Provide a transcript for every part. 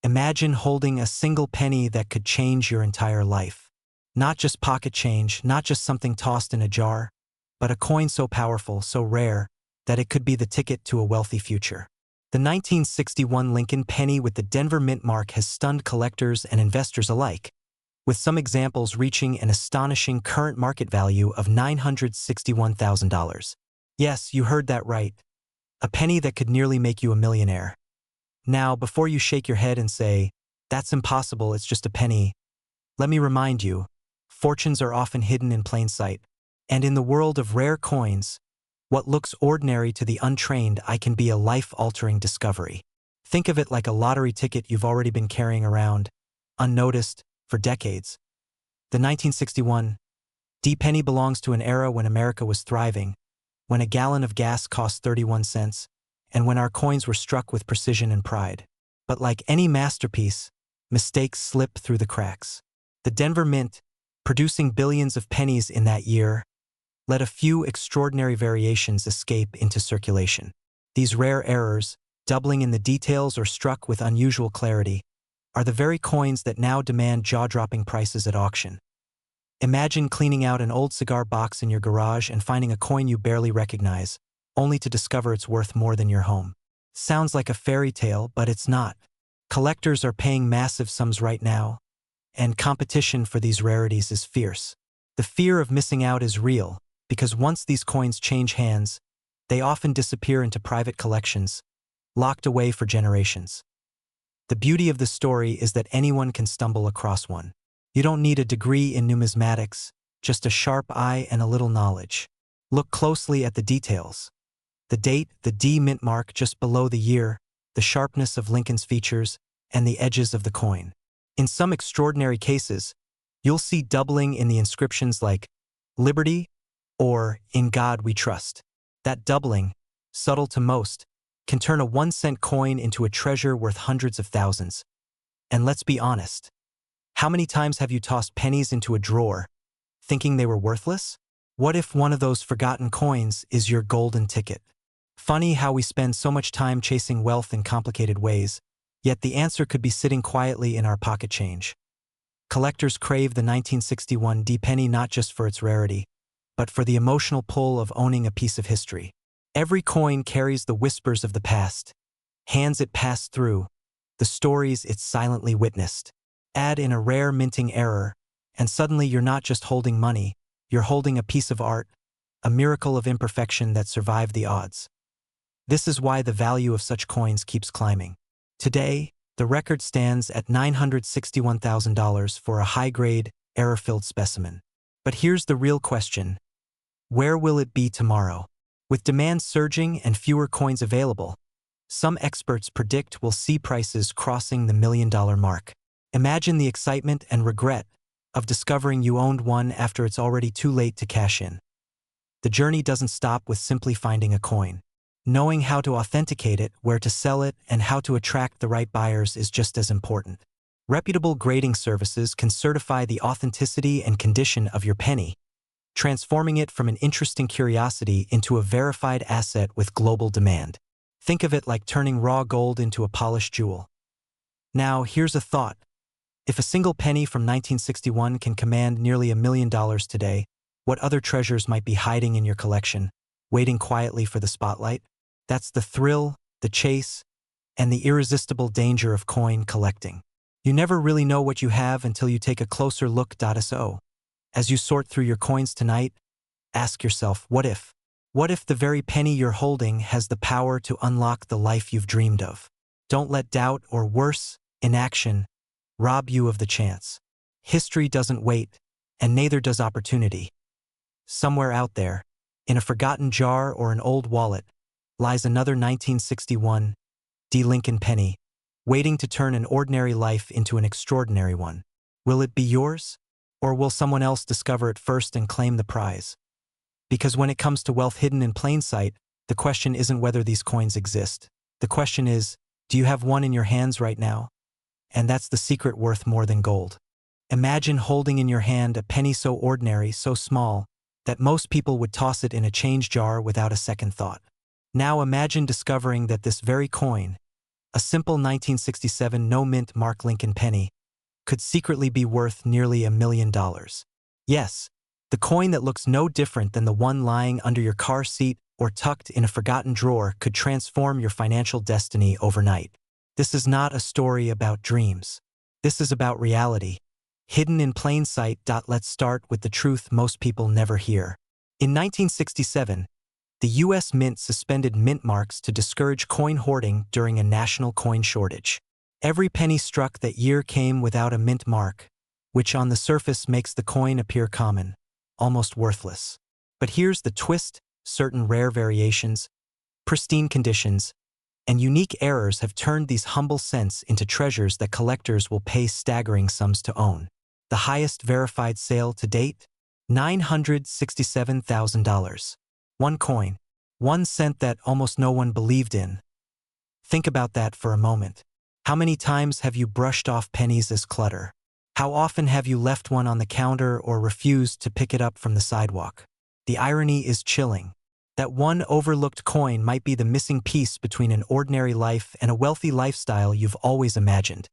Imagine holding a single penny that could change your entire life. Not just pocket change, not just something tossed in a jar, but a coin so powerful, so rare, that it could be the ticket to a wealthy future. The 1961 Lincoln penny with the Denver mint mark has stunned collectors and investors alike, with some examples reaching an astonishing current market value of $961,000. Yes, you heard that right. A penny that could nearly make you a millionaire. Now, before you shake your head and say, "That's impossible, it's just a penny," let me remind you, fortunes are often hidden in plain sight. And in the world of rare coins, what looks ordinary to the untrained can be a life-altering discovery. Think of it like a lottery ticket you've already been carrying around, unnoticed, for decades. The 1961 D penny belongs to an era when America was thriving, when a gallon of gas cost 31 cents, and when our coins were struck with precision and pride. But like any masterpiece, mistakes slip through the cracks. The Denver Mint, producing billions of pennies in that year, let a few extraordinary variations escape into circulation. These rare errors, doubling in the details or struck with unusual clarity, are the very coins that now demand jaw-dropping prices at auction. Imagine cleaning out an old cigar box in your garage and finding a coin you barely recognize, only to discover it's worth more than your home. Sounds like a fairy tale, but it's not. Collectors are paying massive sums right now, and competition for these rarities is fierce. The fear of missing out is real, because once these coins change hands, they often disappear into private collections, locked away for generations. The beauty of the story is that anyone can stumble across one. You don't need a degree in numismatics, just a sharp eye and a little knowledge. Look closely at the details. The date, the D mint mark just below the year, the sharpness of Lincoln's features, and the edges of the coin. In some extraordinary cases, you'll see doubling in the inscriptions like "Liberty" or "In God We Trust." That doubling, subtle to most, can turn a 1-cent coin into a treasure worth hundreds of thousands. And let's be honest, how many times have you tossed pennies into a drawer, thinking they were worthless? What if one of those forgotten coins is your golden ticket? Funny how we spend so much time chasing wealth in complicated ways, yet the answer could be sitting quietly in our pocket change. Collectors crave the 1961 D penny not just for its rarity, but for the emotional pull of owning a piece of history. Every coin carries the whispers of the past, hands it passed through, the stories it silently witnessed. Add in a rare minting error, and suddenly you're not just holding money, you're holding a piece of art, a miracle of imperfection that survived the odds. This is why the value of such coins keeps climbing. Today, the record stands at $961,000 for a high-grade, error-filled specimen. But here's the real question: where will it be tomorrow? With demand surging and fewer coins available, some experts predict we'll see prices crossing the $1 million mark. Imagine the excitement and regret of discovering you owned one after it's already too late to cash in. The journey doesn't stop with simply finding a coin. Knowing how to authenticate it, where to sell it, and how to attract the right buyers is just as important. Reputable grading services can certify the authenticity and condition of your penny, transforming it from an interesting curiosity into a verified asset with global demand. Think of it like turning raw gold into a polished jewel. Now, here's a thought. If a single penny from 1961 can command nearly $1 million today, what other treasures might be hiding in your collection, waiting quietly for the spotlight? That's the thrill, the chase, and the irresistible danger of coin collecting. You never really know what you have until you take a closer look. So, as you sort through your coins tonight, ask yourself, what if? What if the very penny you're holding has the power to unlock the life you've dreamed of? Don't let doubt, or worse, inaction, rob you of the chance. History doesn't wait, and neither does opportunity. Somewhere out there, in a forgotten jar or an old wallet, lies another 1961 D Lincoln penny, waiting to turn an ordinary life into an extraordinary one. Will it be yours? Or will someone else discover it first and claim the prize? Because when it comes to wealth hidden in plain sight, the question isn't whether these coins exist. The question is, do you have one in your hands right now? And that's the secret worth more than gold. Imagine holding in your hand a penny so ordinary, so small, that most people would toss it in a change jar without a second thought. Now imagine discovering that this very coin, A simple 1967 no-mint Mark Lincoln penny could secretly be worth nearly $1 million. Yes, the coin that looks no different than the one lying under your car seat or tucked in a forgotten drawer could transform your financial destiny overnight. This is not a story about dreams. This is about reality, hidden in plain sight. Let's start with the truth most people never hear. In 1967, the U.S. Mint suspended mint marks to discourage coin hoarding during a national coin shortage. Every penny struck that year came without a mint mark, which on the surface makes the coin appear common, almost worthless. But here's the twist: certain rare variations, pristine conditions, and unique errors have turned these humble cents into treasures that collectors will pay staggering sums to own. The highest verified sale to date? $967,000. One coin, 1 cent that almost no one believed in. Think about that for a moment. How many times have you brushed off pennies as clutter? How often have you left one on the counter or refused to pick it up from the sidewalk? The irony is chilling. That one overlooked coin might be the missing piece between an ordinary life and a wealthy lifestyle you've always imagined.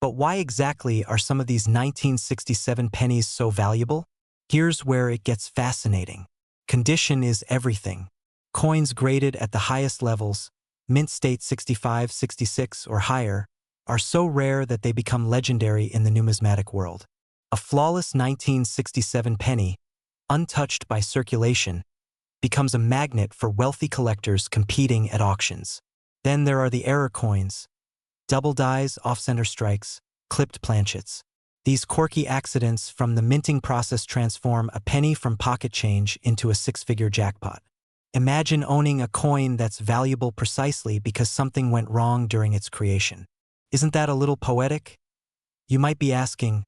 But why exactly are some of these 1967 pennies so valuable? Here's where it gets fascinating. Condition is everything. Coins graded at the highest levels, mint state 65, 66 or higher, are so rare that they become legendary in the numismatic world. A flawless 1967 penny, untouched by circulation, becomes a magnet for wealthy collectors competing at auctions. Then there are the error coins, double dies, off-center strikes, clipped planchets. These quirky accidents from the minting process transform a penny from pocket change into a six-figure jackpot. Imagine owning a coin that's valuable precisely because something went wrong during its creation. Isn't that a little poetic? You might be asking,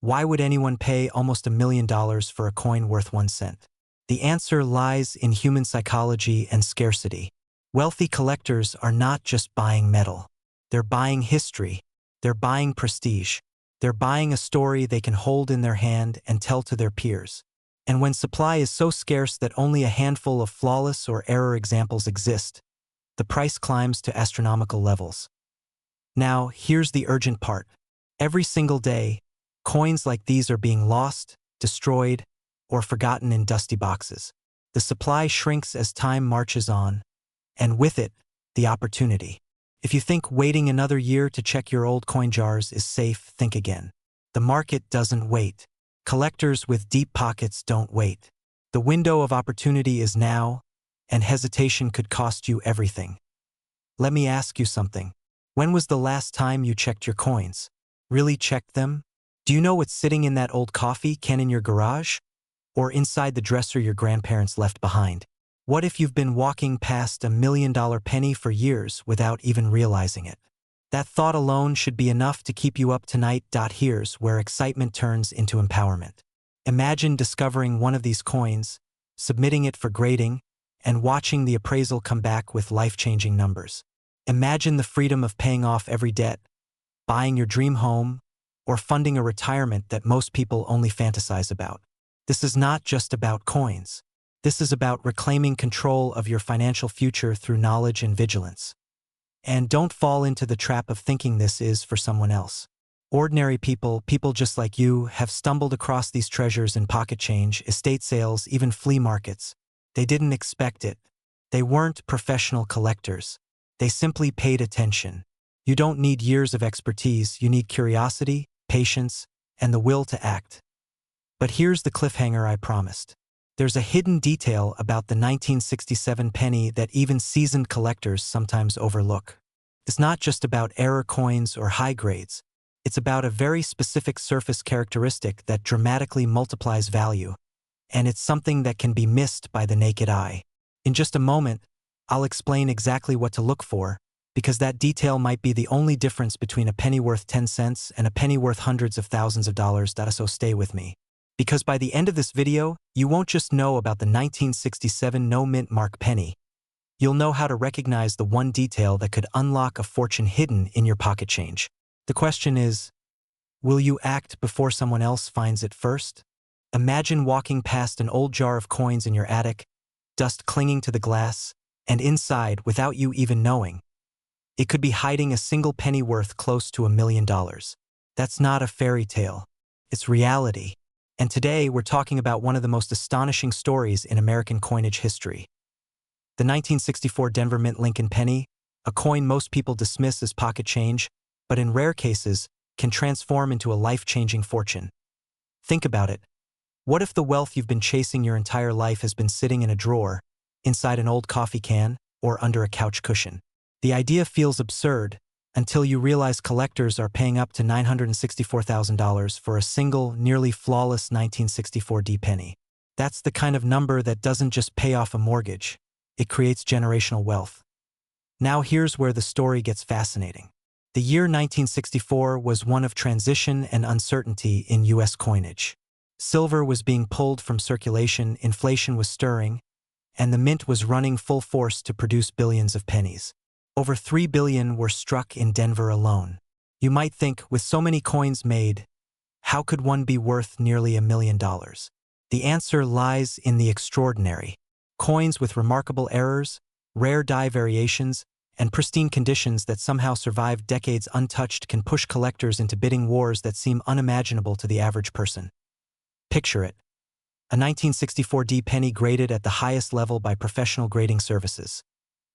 why would anyone pay almost $1 million for a coin worth 1 cent? The answer lies in human psychology and scarcity. Wealthy collectors are not just buying metal. They're buying history. They're buying prestige. They're buying a story they can hold in their hand and tell to their peers. And when supply is so scarce that only a handful of flawless or error examples exist, the price climbs to astronomical levels. Now, here's the urgent part. Every single day, coins like these are being lost, destroyed, or forgotten in dusty boxes. The supply shrinks as time marches on, and with it, the opportunity. If you think waiting another year to check your old coin jars is safe, think again. The market doesn't wait. Collectors with deep pockets don't wait. The window of opportunity is now, and hesitation could cost you everything. Let me ask you something. When was the last time you checked your coins? Really checked them? Do you know what's sitting in that old coffee can in your garage? Or inside the dresser your grandparents left behind? What if you've been walking past $1 million penny for years without even realizing it? That thought alone should be enough to keep you up tonight. Here's where excitement turns into empowerment. Imagine discovering one of these coins, submitting it for grading, and watching the appraisal come back with life-changing numbers. Imagine the freedom of paying off every debt, buying your dream home, or funding a retirement that most people only fantasize about. This is not just about coins. This is about reclaiming control of your financial future through knowledge and vigilance. And don't fall into the trap of thinking this is for someone else. Ordinary people, people just like you, have stumbled across these treasures in pocket change, estate sales, even flea markets. They didn't expect it. They weren't professional collectors. They simply paid attention. You don't need years of expertise, you need curiosity, patience, and the will to act. But here's the cliffhanger I promised. There's a hidden detail about the 1967 penny that even seasoned collectors sometimes overlook. It's not just about error coins or high grades. It's about a very specific surface characteristic that dramatically multiplies value, and it's something that can be missed by the naked eye. In just a moment, I'll explain exactly what to look for, because that detail might be the only difference between a penny worth 10 cents and a penny worth hundreds of thousands of dollars. So stay with me. Because by the end of this video, you won't just know about the 1967 no-mint mark penny. You'll know how to recognize the one detail that could unlock a fortune hidden in your pocket change. The question is, will you act before someone else finds it first? Imagine walking past an old jar of coins in your attic, dust clinging to the glass, and inside, without you even knowing, It could be hiding a single penny worth close to $1 million. That's not a fairy tale. It's reality. And today we're talking about one of the most astonishing stories in American coinage history. The 1964 Denver Mint Lincoln penny, a coin most people dismiss as pocket change, but in rare cases, can transform into a life-changing fortune. Think about it. What if the wealth you've been chasing your entire life has been sitting in a drawer, inside an old coffee can, or under a couch cushion? The idea feels absurd until you realize collectors are paying up to $964,000 for a single, nearly flawless 1964 D penny. That's the kind of number that doesn't just pay off a mortgage, it creates generational wealth. Now here's where the story gets fascinating. The year 1964 was one of transition and uncertainty in U.S. coinage. Silver was being pulled from circulation, inflation was stirring, and the mint was running full force to produce billions of pennies. Over 3 billion were struck in Denver alone. You might think, with so many coins made, how could one be worth nearly $1 million? The answer lies in the extraordinary. Coins with remarkable errors, rare die variations, and pristine conditions that somehow survived decades untouched can push collectors into bidding wars that seem unimaginable to the average person. Picture it. A 1964 D penny graded at the highest level by professional grading services.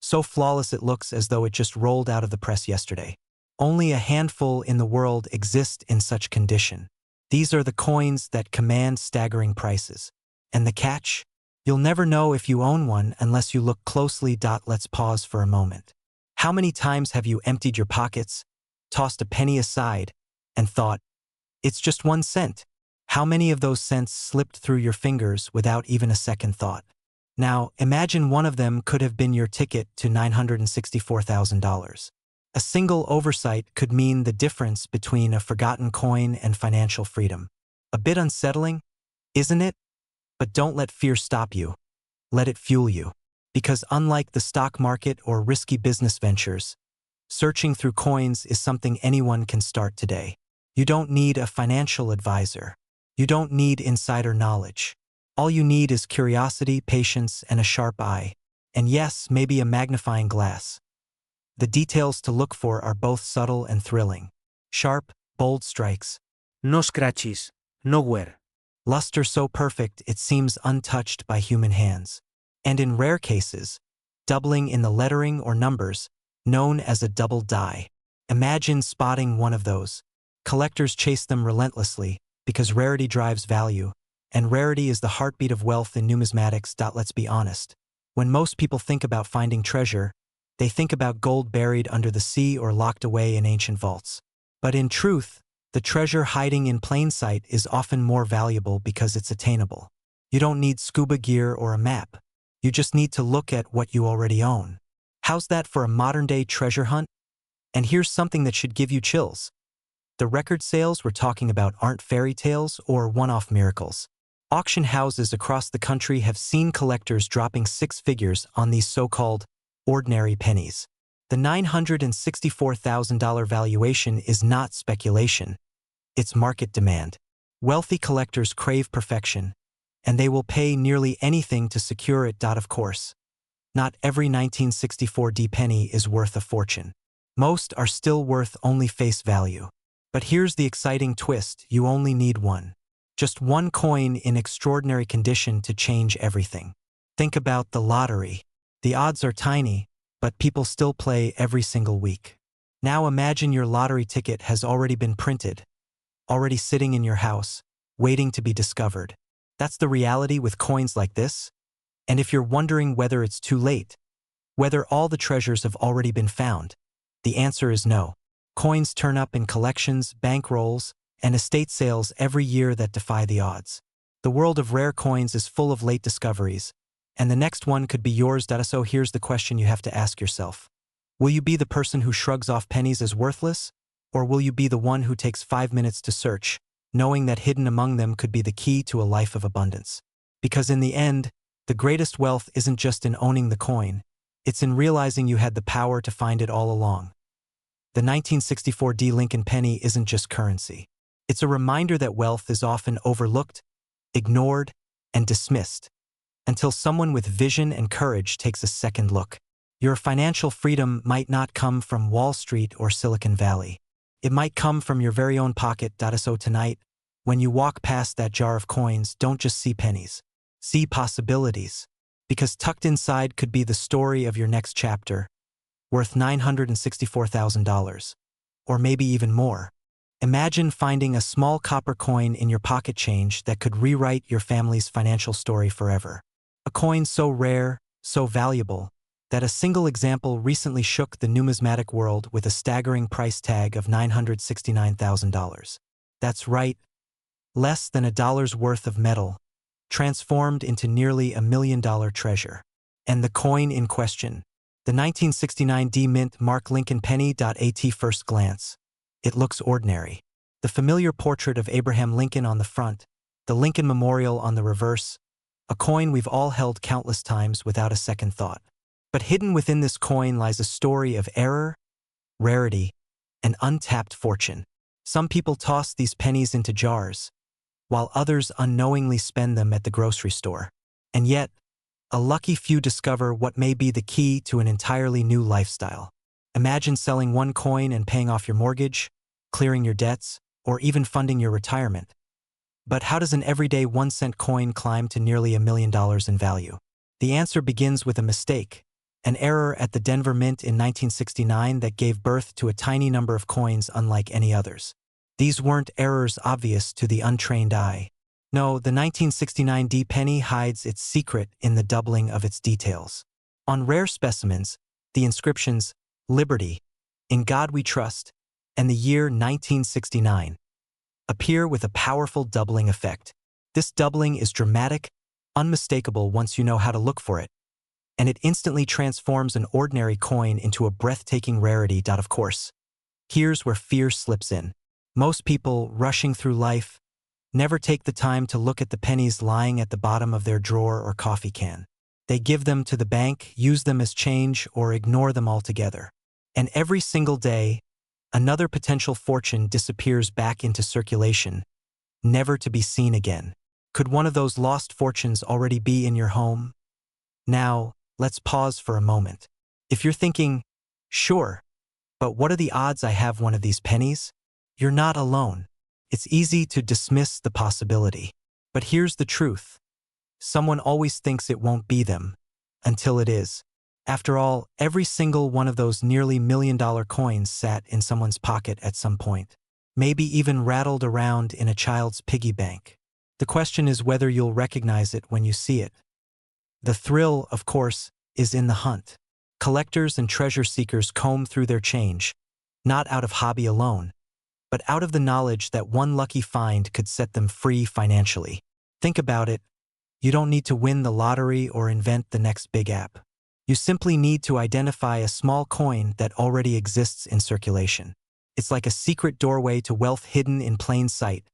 So flawless it looks as though it just rolled out of the press yesterday. Only a handful in the world exist in such condition. These are the coins that command staggering prices. And the catch? You'll never know if you own one unless you look closely. Let's pause for a moment. How many times have you emptied your pockets, tossed a penny aside, and thought, it's just 1 cent? How many of those cents slipped through your fingers without even a second thought? Now, imagine one of them could have been your ticket to $964,000. A single oversight could mean the difference between a forgotten coin and financial freedom. A bit unsettling, isn't it? But don't let fear stop you. Let it fuel you. Because unlike the stock market or risky business ventures, searching through coins is something anyone can start today. You don't need a financial advisor. You don't need insider knowledge. All you need is curiosity, patience, and a sharp eye. And yes, maybe a magnifying glass. The details to look for are both subtle and thrilling. Sharp, bold strikes. No scratches, no wear. Luster so perfect it seems untouched by human hands. And in rare cases, doubling in the lettering or numbers, known as a double die. Imagine spotting one of those. Collectors chase them relentlessly because rarity drives value, and rarity is the heartbeat of wealth in numismatics. Let's be honest. When most people think about finding treasure, they think about gold buried under the sea or locked away in ancient vaults. But in truth, the treasure hiding in plain sight is often more valuable because it's attainable. You don't need scuba gear or a map. You just need to look at what you already own. How's that for a modern-day treasure hunt? And here's something that should give you chills. The record sales we're talking about aren't fairy tales or one-off miracles. Auction houses across the country have seen collectors dropping 6 figures on these so-called ordinary pennies. The $964,000 valuation is not speculation. It's market demand. Wealthy collectors crave perfection, and they will pay nearly anything to secure it. Of course, not every 1964 D penny is worth a fortune. Most are still worth only face value. But here's the exciting twist: you only need one. Just one coin in extraordinary condition to change everything. Think about the lottery. The odds are tiny, but people still play every single week. Now imagine your lottery ticket has already been printed, already sitting in your house, waiting to be discovered. That's the reality with coins like this. And if you're wondering whether it's too late, whether all the treasures have already been found, the answer is no. Coins turn up in collections, bankrolls, and estate sales every year that defy the odds. The world of rare coins is full of late discoveries, and the next one could be yours. So here's the question you have to ask yourself. Will you be the person who shrugs off pennies as worthless? Or will you be the one who takes 5 minutes to search, knowing that hidden among them could be the key to a life of abundance? Because in the end, the greatest wealth isn't just in owning the coin, it's in realizing you had the power to find it all along. The 1964 D Lincoln penny isn't just currency. It's a reminder that wealth is often overlooked, ignored, and dismissed, until someone with vision and courage takes a second look. Your financial freedom might not come from Wall Street or Silicon Valley. It might come from your very own pocket. So tonight, when you walk past that jar of coins, don't just see pennies. See possibilities. Because tucked inside could be the story of your next chapter, worth $964,000. Or maybe even more. Imagine finding a small copper coin in your pocket change that could rewrite your family's financial story forever. A coin so rare, so valuable, that a single example recently shook the numismatic world with a staggering price tag of $969,000. That's right, less than $1's worth of metal, transformed into nearly $1 million treasure. And the coin in question, the 1969 D Mint Mark Lincoln penny. At first glance, it looks ordinary. The familiar portrait of Abraham Lincoln on the front, the Lincoln Memorial on the reverse, a coin we've all held countless times without a second thought. But hidden within this coin lies a story of error, rarity, and untapped fortune. Some people toss these pennies into jars, while others unknowingly spend them at the grocery store. And yet, a lucky few discover what may be the key to an entirely new lifestyle. Imagine selling one coin and paying off your mortgage, clearing your debts, or even funding your retirement. But how does an everyday 1-cent coin climb to nearly $1 million in value? The answer begins with a mistake, an error at the Denver Mint in 1969 that gave birth to a tiny number of coins unlike any others. These weren't errors obvious to the untrained eye. No, the 1969 D penny hides its secret in the doubling of its details. On rare specimens, the inscriptions, "Liberty," "In God We Trust," and the year 1969 appear with a powerful doubling effect. This doubling is dramatic, unmistakable once you know how to look for it, and it instantly transforms an ordinary coin into a breathtaking rarity. Of course, here's where fear slips in. Most people, rushing through life, never take the time to look at the pennies lying at the bottom of their drawer or coffee can. They give them to the bank, use them as change, or ignore them altogether. And every single day, another potential fortune disappears back into circulation, never to be seen again. Could one of those lost fortunes already be in your home? Now, let's pause for a moment. If you're thinking, sure, but what are the odds I have one of these pennies? You're not alone. It's easy to dismiss the possibility. But here's the truth. Someone always thinks it won't be them, until it is. After all, every single one of those nearly $1 million coins sat in someone's pocket at some point, maybe even rattled around in a child's piggy bank. The question is whether you'll recognize it when you see it. The thrill, of course, is in the hunt. Collectors and treasure seekers comb through their change, not out of hobby alone, but out of the knowledge that one lucky find could set them free financially. Think about it. You don't need to win the lottery or invent the next big app. You simply need to identify a small coin that already exists in circulation. It's like a secret doorway to wealth hidden in plain sight.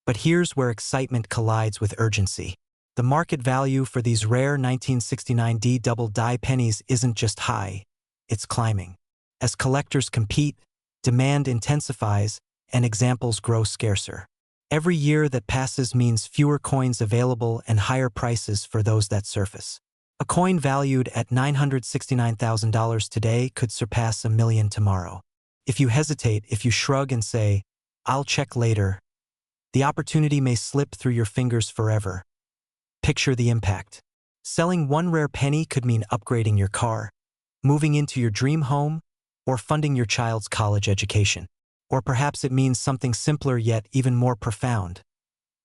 But here's where excitement collides with urgency. The market value for these rare 1969 D double die pennies isn't just high, it's climbing. As collectors compete, demand intensifies, and examples grow scarcer. Every year that passes means fewer coins available and higher prices for those that surface. A coin valued at $969,000 today could surpass $1 million tomorrow. If you hesitate, if you shrug and say, "I'll check later," the opportunity may slip through your fingers forever. Picture the impact. Selling one rare penny could mean upgrading your car, moving into your dream home, or funding your child's college education. Or perhaps it means something simpler yet even more profound.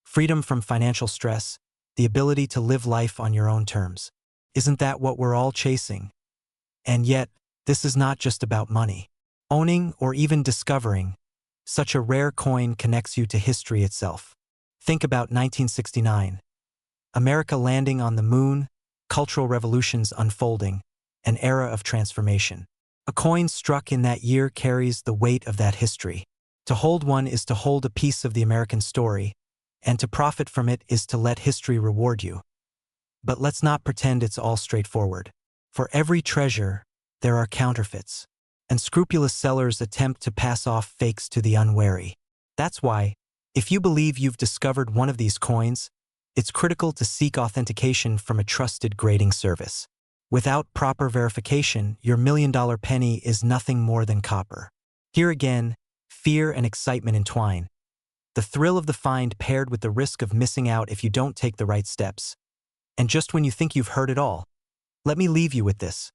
Freedom from financial stress, the ability to live life on your own terms. Isn't that what we're all chasing? And yet, this is not just about money. Owning or even discovering such a rare coin connects you to history itself. Think about 1969. America landing on the moon, cultural revolutions unfolding, an era of transformation. A coin struck in that year carries the weight of that history. To hold one is to hold a piece of the American story, and to profit from it is to let history reward you. But let's not pretend it's all straightforward. For every treasure, there are counterfeits, and scrupulous sellers attempt to pass off fakes to the unwary. That's why, if you believe you've discovered one of these coins, it's critical to seek authentication from a trusted grading service. Without proper verification, your $1,000,000 penny is nothing more than copper. Here again, fear and excitement entwine. The thrill of the find paired with the risk of missing out if you don't take the right steps. And just when you think you've heard it all, let me leave you with this.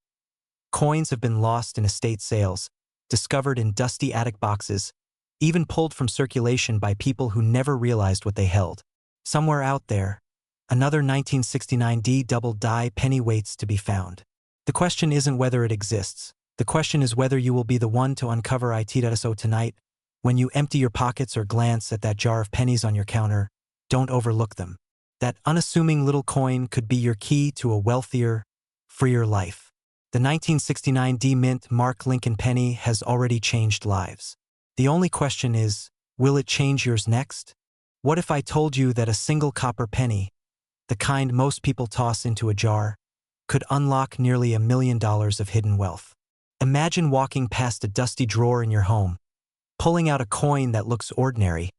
Coins have been lost in estate sales, discovered in dusty attic boxes, even pulled from circulation by people who never realized what they held. Somewhere out there, another 1969 D double die penny waits to be found. The question isn't whether it exists. The question is whether you will be the one to uncover it. So tonight, when you empty your pockets or glance at that jar of pennies on your counter, don't overlook them. That unassuming little coin could be your key to a wealthier, freer life. The 1969 D Mint Mark Lincoln penny has already changed lives. The only question is, will it change yours next? What if I told you that a single copper penny, the kind most people toss into a jar, could unlock nearly $1,000,000 of hidden wealth? Imagine walking past a dusty drawer in your home, pulling out a coin that looks ordinary,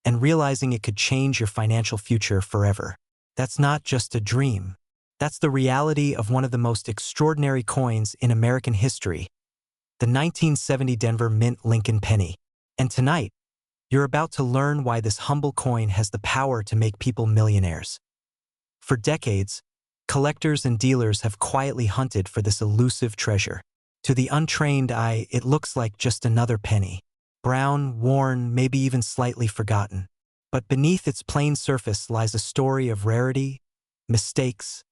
and realizing it could change your financial future forever. That's not just a dream. That's the reality of one of the most extraordinary coins in American history, the 1970 Denver Mint Lincoln penny. And tonight, you're about to learn why this humble coin has the power to make people millionaires. For decades, collectors and dealers have quietly hunted for this elusive treasure. To the untrained eye, it looks like just another penny. Brown, worn, maybe even slightly forgotten. But beneath its plain surface lies a story of rarity, mistakes,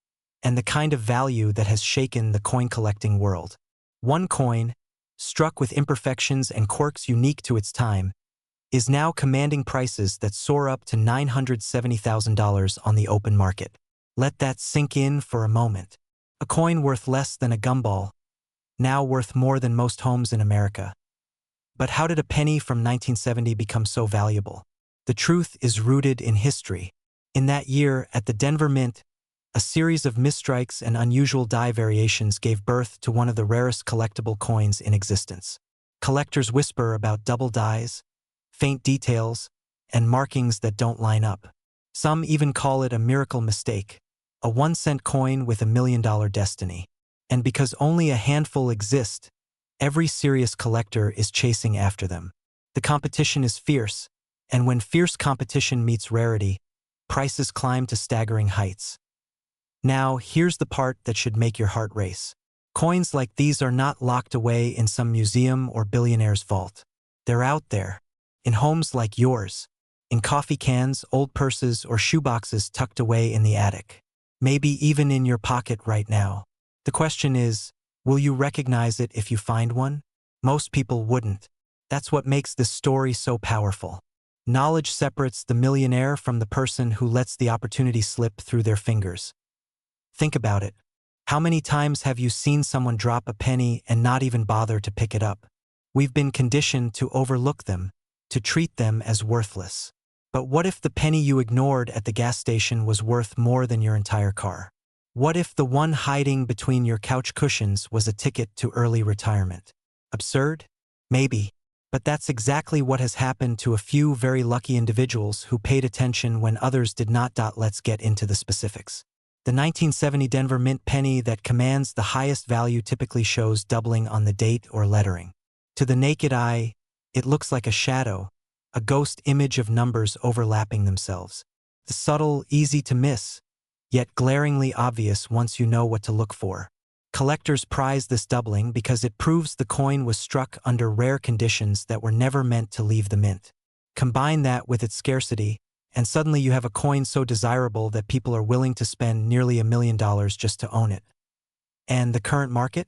and the kind of value that has shaken the coin-collecting world. One coin, struck with imperfections and quirks unique to its time, is now commanding prices that soar up to $970,000 on the open market. Let that sink in for a moment. A coin worth less than a gumball, now worth more than most homes in America. But how did a penny from 1970 become so valuable? The truth is rooted in history. In that year, at the Denver Mint, a series of misstrikes and unusual die variations gave birth to one of the rarest collectible coins in existence. Collectors whisper about double dies, faint details, and markings that don't line up. Some even call it a miracle mistake, a 1-cent coin with $1,000,000 destiny. And because only a handful exist, every serious collector is chasing after them. The competition is fierce, and when fierce competition meets rarity, prices climb to staggering heights. Now, here's the part that should make your heart race. Coins like these are not locked away in some museum or billionaire's vault. They're out there, in homes like yours, in coffee cans, old purses, or shoeboxes tucked away in the attic. Maybe even in your pocket right now. The question is, will you recognize it if you find one? Most people wouldn't. That's what makes this story so powerful. Knowledge separates the millionaire from the person who lets the opportunity slip through their fingers. Think about it. How many times have you seen someone drop a penny and not even bother to pick it up? We've been conditioned to overlook them, to treat them as worthless. But what if the penny you ignored at the gas station was worth more than your entire car? What if the one hiding between your couch cushions was a ticket to early retirement? Absurd? Maybe. But that's exactly what has happened to a few very lucky individuals who paid attention when others did not. Let's get into the specifics. The 1970 Denver Mint penny that commands the highest value typically shows doubling on the date or lettering. To the naked eye, it looks like a shadow, a ghost image of numbers overlapping themselves. The subtle, easy to miss, yet glaringly obvious once you know what to look for. Collectors prize this doubling because it proves the coin was struck under rare conditions that were never meant to leave the mint. Combine that with its scarcity, and suddenly you have a coin so desirable that people are willing to spend nearly $1,000,000 just to own it. And the current market?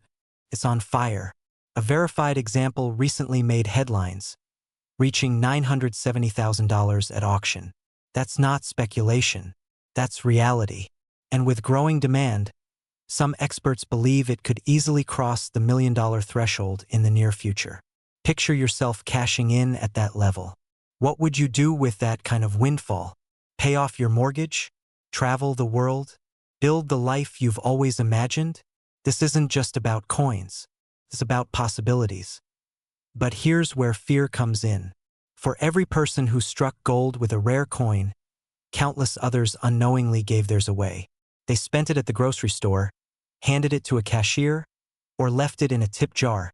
It's on fire. A verified example recently made headlines, reaching $970,000 at auction. That's not speculation. That's reality. And with growing demand, some experts believe it could easily cross the $1,000,000 threshold in the near future. Picture yourself cashing in at that level. What would you do with that kind of windfall? Pay off your mortgage? Travel the world? Build the life you've always imagined? This isn't just about coins. It's about possibilities. But here's where fear comes in. For every person who struck gold with a rare coin, countless others unknowingly gave theirs away. They spent it at the grocery store, handed it to a cashier, or left it in a tip jar,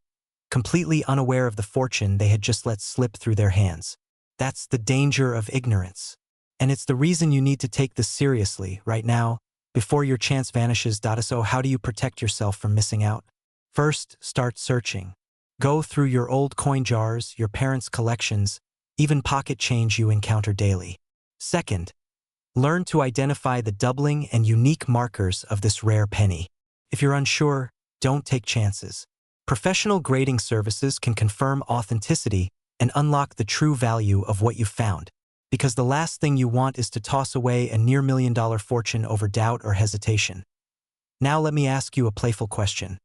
completely unaware of the fortune they had just let slip through their hands. That's the danger of ignorance. And it's the reason you need to take this seriously right now, before your chance vanishes. So how do you protect yourself from missing out? First, start searching. Go through your old coin jars, your parents' collections, even pocket change you encounter daily. Second, learn to identify the doubling and unique markers of this rare penny. If you're unsure, don't take chances. Professional grading services can confirm authenticity and unlock the true value of what you found, because the last thing you want is to toss away a near $1 million fortune over doubt or hesitation. Now let me ask you a playful question.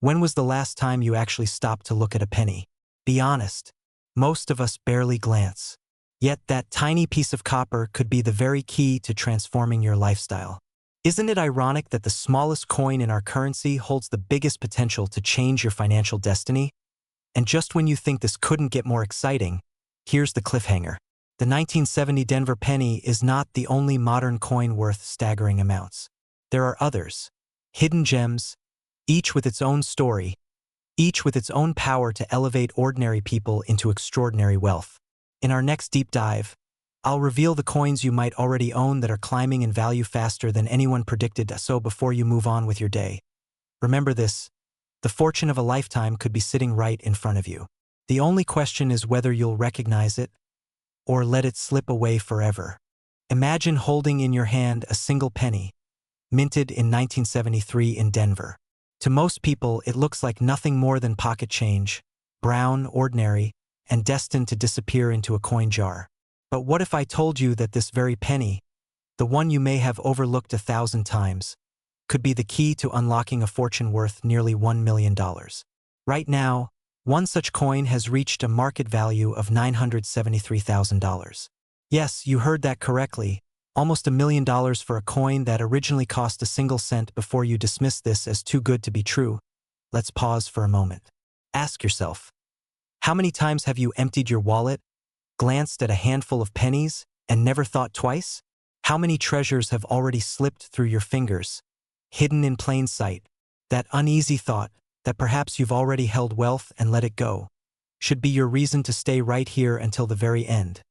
When was the last time you actually stopped to look at a penny? Be honest. Most of us barely glance. Yet that tiny piece of copper could be the very key to transforming your lifestyle. Isn't it ironic that the smallest coin in our currency holds the biggest potential to change your financial destiny? And just when you think this couldn't get more exciting, here's the cliffhanger. The 1970 Denver penny is not the only modern coin worth staggering amounts. There are others, hidden gems, each with its own story, each with its own power to elevate ordinary people into extraordinary wealth. In our next deep dive, I'll reveal the coins you might already own that are climbing in value faster than anyone predicted. So before you move on with your day, remember this: the fortune of a lifetime could be sitting right in front of you. The only question is whether you'll recognize it or let it slip away forever. Imagine holding in your hand a single penny, minted in 1973 in Denver. To most people, it looks like nothing more than pocket change, brown, ordinary, and destined to disappear into a coin jar. But what if I told you that this very penny, the one you may have overlooked 1,000 times, could be the key to unlocking a fortune worth nearly $1 million? Right now, one such coin has reached a market value of $973,000. Yes, you heard that correctly. Almost $1 million for a coin that originally cost a single cent. Before you dismiss this as too good to be true, let's pause for a moment. Ask yourself, how many times have you emptied your wallet, glanced at a handful of pennies, and never thought twice? How many treasures have already slipped through your fingers, hidden in plain sight? That uneasy thought that perhaps you've already held wealth and let it go should be your reason to stay right here until the very end.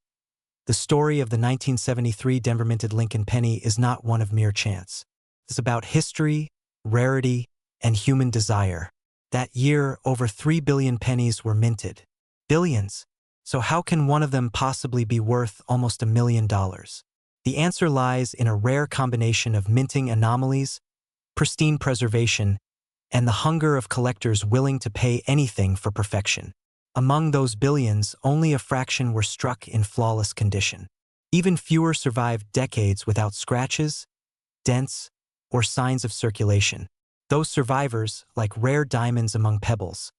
The story of the 1973 Denver minted Lincoln penny is not one of mere chance. It's about history, rarity, and human desire. That year, over 3 billion pennies were minted. Billions. So how can one of them possibly be worth almost $1 million? The answer lies in a rare combination of minting anomalies, pristine preservation, and the hunger of collectors willing to pay anything for perfection. Among those billions, only a fraction were struck in flawless condition. Even fewer survived decades without scratches, dents, or signs of circulation. Those survivors, like rare diamonds among pebbles,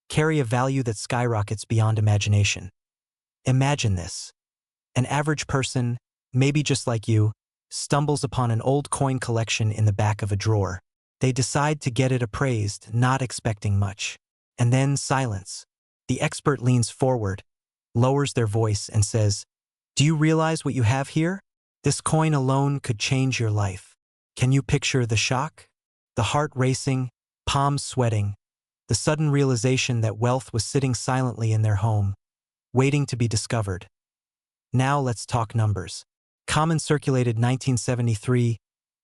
carry a value that skyrockets beyond imagination. Imagine this. An average person, maybe just like you, stumbles upon an old coin collection in the back of a drawer. They decide to get it appraised, not expecting much. And then silence. The expert leans forward, lowers their voice, and says, "Do you realize what you have here? This coin alone could change your life." Can you picture the shock? The heart racing, palms sweating, the sudden realization that wealth was sitting silently in their home, waiting to be discovered. Now let's talk numbers. Common circulated 1973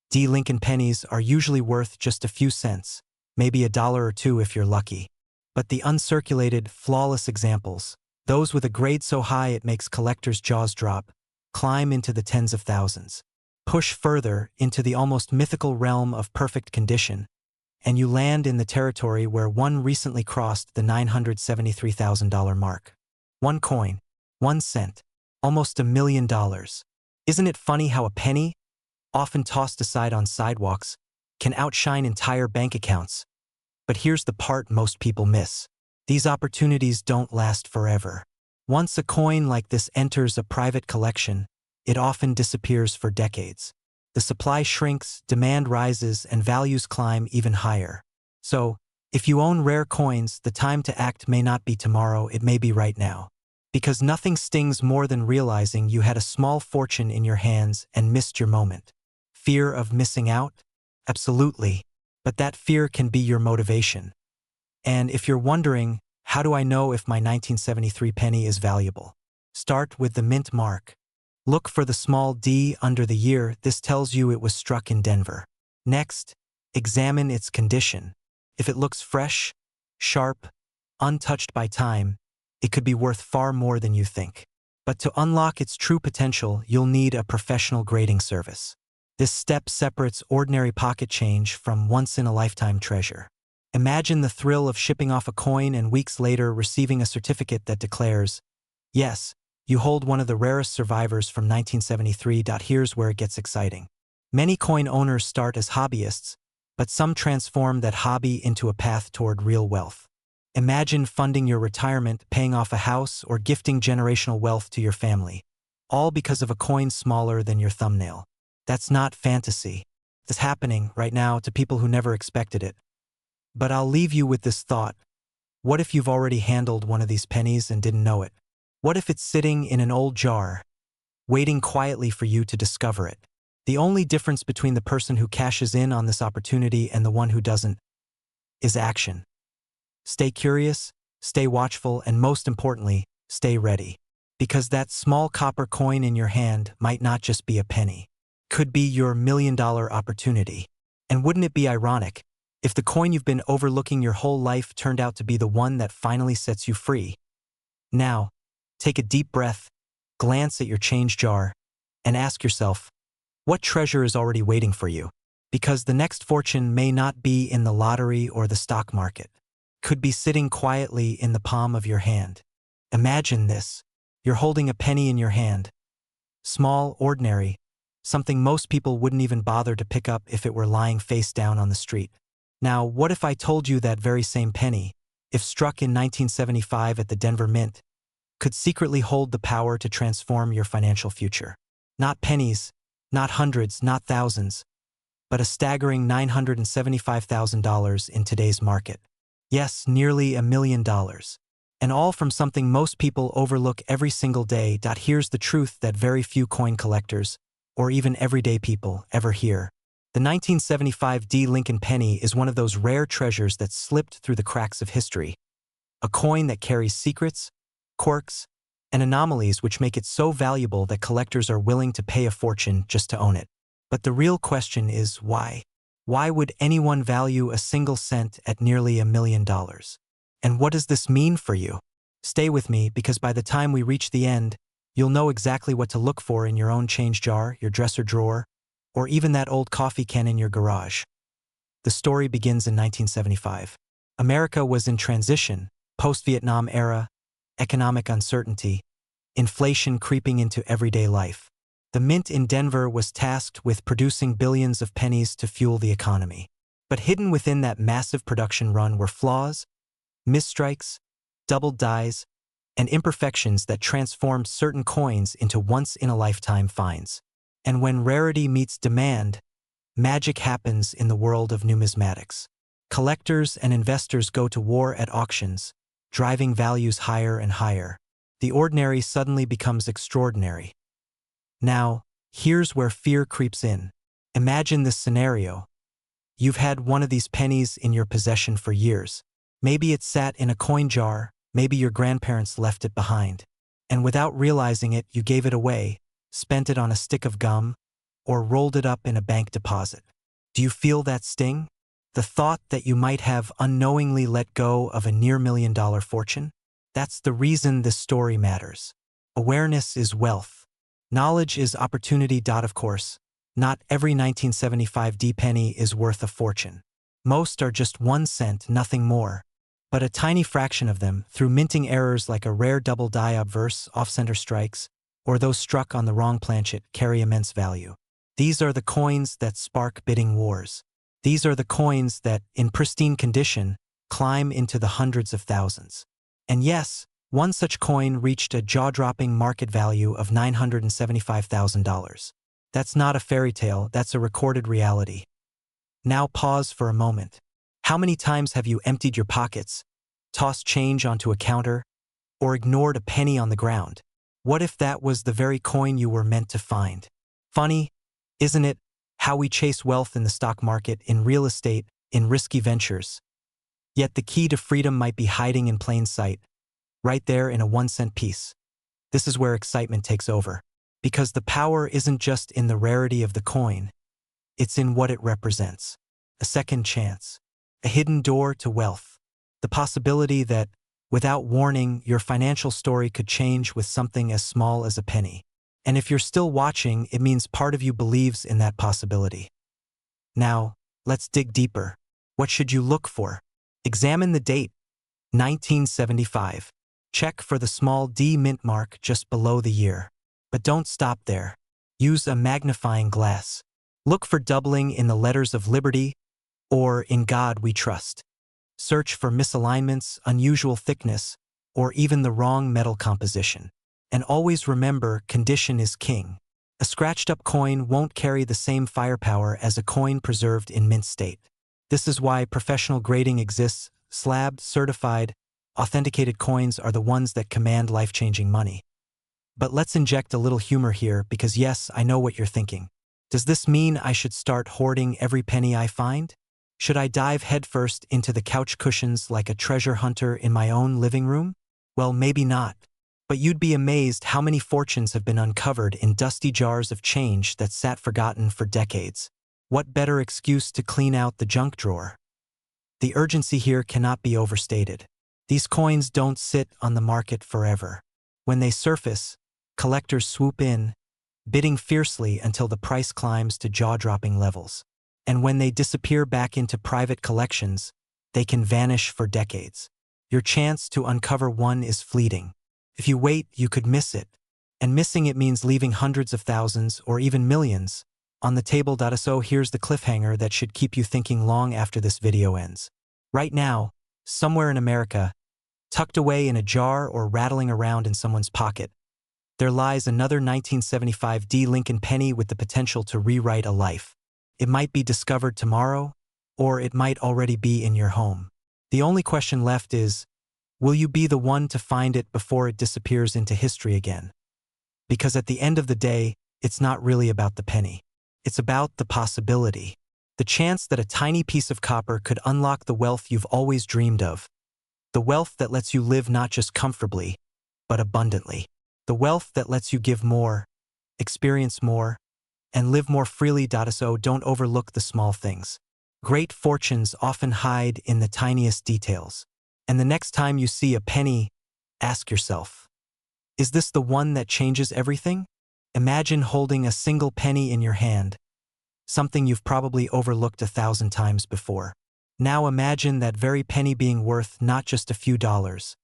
D. Lincoln pennies are usually worth just a few cents, maybe $1 or $2 if you're lucky. But the uncirculated, flawless examples, those with a grade so high it makes collectors' jaws drop, climb into the tens of thousands. Push further into the almost mythical realm of perfect condition, and you land in the territory where one recently crossed the $973,000 mark. One coin, 1 cent, almost $1 million. Isn't it funny how a penny, often tossed aside on sidewalks, can outshine entire bank accounts? But here's the part most people miss. These opportunities don't last forever. Once a coin like this enters a private collection, it often disappears for decades. The supply shrinks, demand rises, and values climb even higher. So, if you own rare coins, the time to act may not be tomorrow, it may be right now. Because nothing stings more than realizing you had a small fortune in your hands and missed your moment. Fear of missing out? Absolutely. But that fear can be your motivation. And if you're wondering, how do I know if my 1973 penny is valuable? Start with the mint mark. Look for the small D under the year. This tells you it was struck in Denver. Next, examine its condition. If it looks fresh, sharp, untouched by time, it could be worth far more than you think. But to unlock its true potential, you'll need a professional grading service. This step separates ordinary pocket change from once-in-a-lifetime treasure. Imagine the thrill of shipping off a coin and weeks later receiving a certificate that declares, yes, you hold one of the rarest survivors from 1973. Here's where it gets exciting. Many coin owners start as hobbyists, but some transform that hobby into a path toward real wealth. Imagine funding your retirement, paying off a house, or gifting generational wealth to your family, all because of a coin smaller than your thumbnail. That's not fantasy. It's happening right now to people who never expected it. But I'll leave you with this thought. What if you've already handled one of these pennies and didn't know it? What if it's sitting in an old jar, waiting quietly for you to discover it? The only difference between the person who cashes in on this opportunity and the one who doesn't is action. Stay curious, stay watchful, and most importantly, stay ready. Because that small copper coin in your hand might not just be a penny. Could be your million-dollar opportunity. And wouldn't it be ironic if the coin you've been overlooking your whole life turned out to be the one that finally sets you free? Now, take a deep breath, glance at your change jar, and ask yourself, what treasure is already waiting for you? Because the next fortune may not be in the lottery or the stock market. Could be sitting quietly in the palm of your hand. Imagine this. You're holding a penny in your hand. Small, ordinary, something most people wouldn't even bother to pick up if it were lying face down on the street. Now, what if I told you that very same penny, if struck in 1975 at the Denver Mint, could secretly hold the power to transform your financial future? Not pennies, not hundreds, not thousands, but a staggering $975,000 in today's market. Yes, nearly $1 million. And all from something most people overlook every single day. Here's the truth that very few coin collectors, or even everyday people, ever hear. The 1975 D. Lincoln penny is one of those rare treasures that slipped through the cracks of history. A coin that carries secrets, quirks, and anomalies which make it so valuable that collectors are willing to pay a fortune just to own it. But the real question is why? Why would anyone value a single cent at nearly $1 million? And what does this mean for you? Stay with me, because by the time we reach the end, you'll know exactly what to look for in your own change jar, your dresser drawer, or even that old coffee can in your garage. The story begins in 1975. America was in transition, post-Vietnam era, economic uncertainty, inflation creeping into everyday life. The Mint in Denver was tasked with producing billions of pennies to fuel the economy. But hidden within that massive production run were flaws, misstrikes, doubled dies, and imperfections that transformed certain coins into once-in-a-lifetime finds. And when rarity meets demand, magic happens in the world of numismatics. Collectors and investors go to war at auctions, driving values higher and higher. The ordinary suddenly becomes extraordinary. Now, here's where fear creeps in. Imagine this scenario. You've had one of these pennies in your possession for years. Maybe it sat in a coin jar, maybe your grandparents left it behind. And without realizing it, you gave it away, spent it on a stick of gum, or rolled it up in a bank deposit. Do you feel that sting? The thought that you might have unknowingly let go of a near $1 million fortune? That's the reason this story matters. Awareness is wealth. Knowledge is opportunity. Of course, not every 1975 D penny is worth a fortune. Most are just 1 cent, nothing more. But a tiny fraction of them, through minting errors like a rare double die obverse, off-center strikes, or those struck on the wrong planchet, carry immense value. These are the coins that spark bidding wars. These are the coins that, in pristine condition, climb into the hundreds of thousands. And yes, one such coin reached a jaw-dropping market value of $975,000. That's not a fairy tale, that's a recorded reality. Now pause for a moment. How many times have you emptied your pockets, tossed change onto a counter, or ignored a penny on the ground? What if that was the very coin you were meant to find? Funny, isn't it, how we chase wealth in the stock market, in real estate, in risky ventures. Yet the key to freedom might be hiding in plain sight, right there in a 1-cent piece. This is where excitement takes over. Because the power isn't just in the rarity of the coin, it's in what it represents. A second chance. A hidden door to wealth. The possibility that, without warning, your financial story could change with something as small as a penny. And if you're still watching, it means part of you believes in that possibility. Now, let's dig deeper. What should you look for? Examine the date, 1975. Check for the small D mint mark just below the year. But don't stop there. Use a magnifying glass. Look for doubling in the letters of liberty or in God we trust. Search for misalignments, unusual thickness, or even the wrong metal composition. And always remember, condition is king. A scratched-up coin won't carry the same firepower as a coin preserved in mint state. This is why professional grading exists. Slabbed, certified, authenticated coins are the ones that command life-changing money. But let's inject a little humor here because yes, I know what you're thinking. Does this mean I should start hoarding every penny I find? Should I dive headfirst into the couch cushions like a treasure hunter in my own living room? Well, maybe not. But you'd be amazed how many fortunes have been uncovered in dusty jars of change that sat forgotten for decades. What better excuse to clean out the junk drawer? The urgency here cannot be overstated. These coins don't sit on the market forever. When they surface, collectors swoop in, bidding fiercely until the price climbs to jaw-dropping levels. And when they disappear back into private collections, they can vanish for decades. Your chance to uncover one is fleeting. If you wait, you could miss it. And missing it means leaving hundreds of thousands or even millions on the table. So here's the cliffhanger that should keep you thinking long after this video ends. Right now, somewhere in America, tucked away in a jar or rattling around in someone's pocket, there lies another 1975 D Lincoln penny with the potential to rewrite a life. It might be discovered tomorrow, or it might already be in your home. The only question left is, will you be the one to find it before it disappears into history again? Because at the end of the day, it's not really about the penny. It's about the possibility. The chance that a tiny piece of copper could unlock the wealth you've always dreamed of. The wealth that lets you live not just comfortably, but abundantly. The wealth that lets you give more, experience more, and live more freely. So don't overlook the small things. Great fortunes often hide in the tiniest details. And the next time you see a penny, ask yourself, is this the one that changes everything? Imagine holding a single penny in your hand, something you've probably overlooked 1,000 times before. Now imagine that very penny being worth not just a few dollars,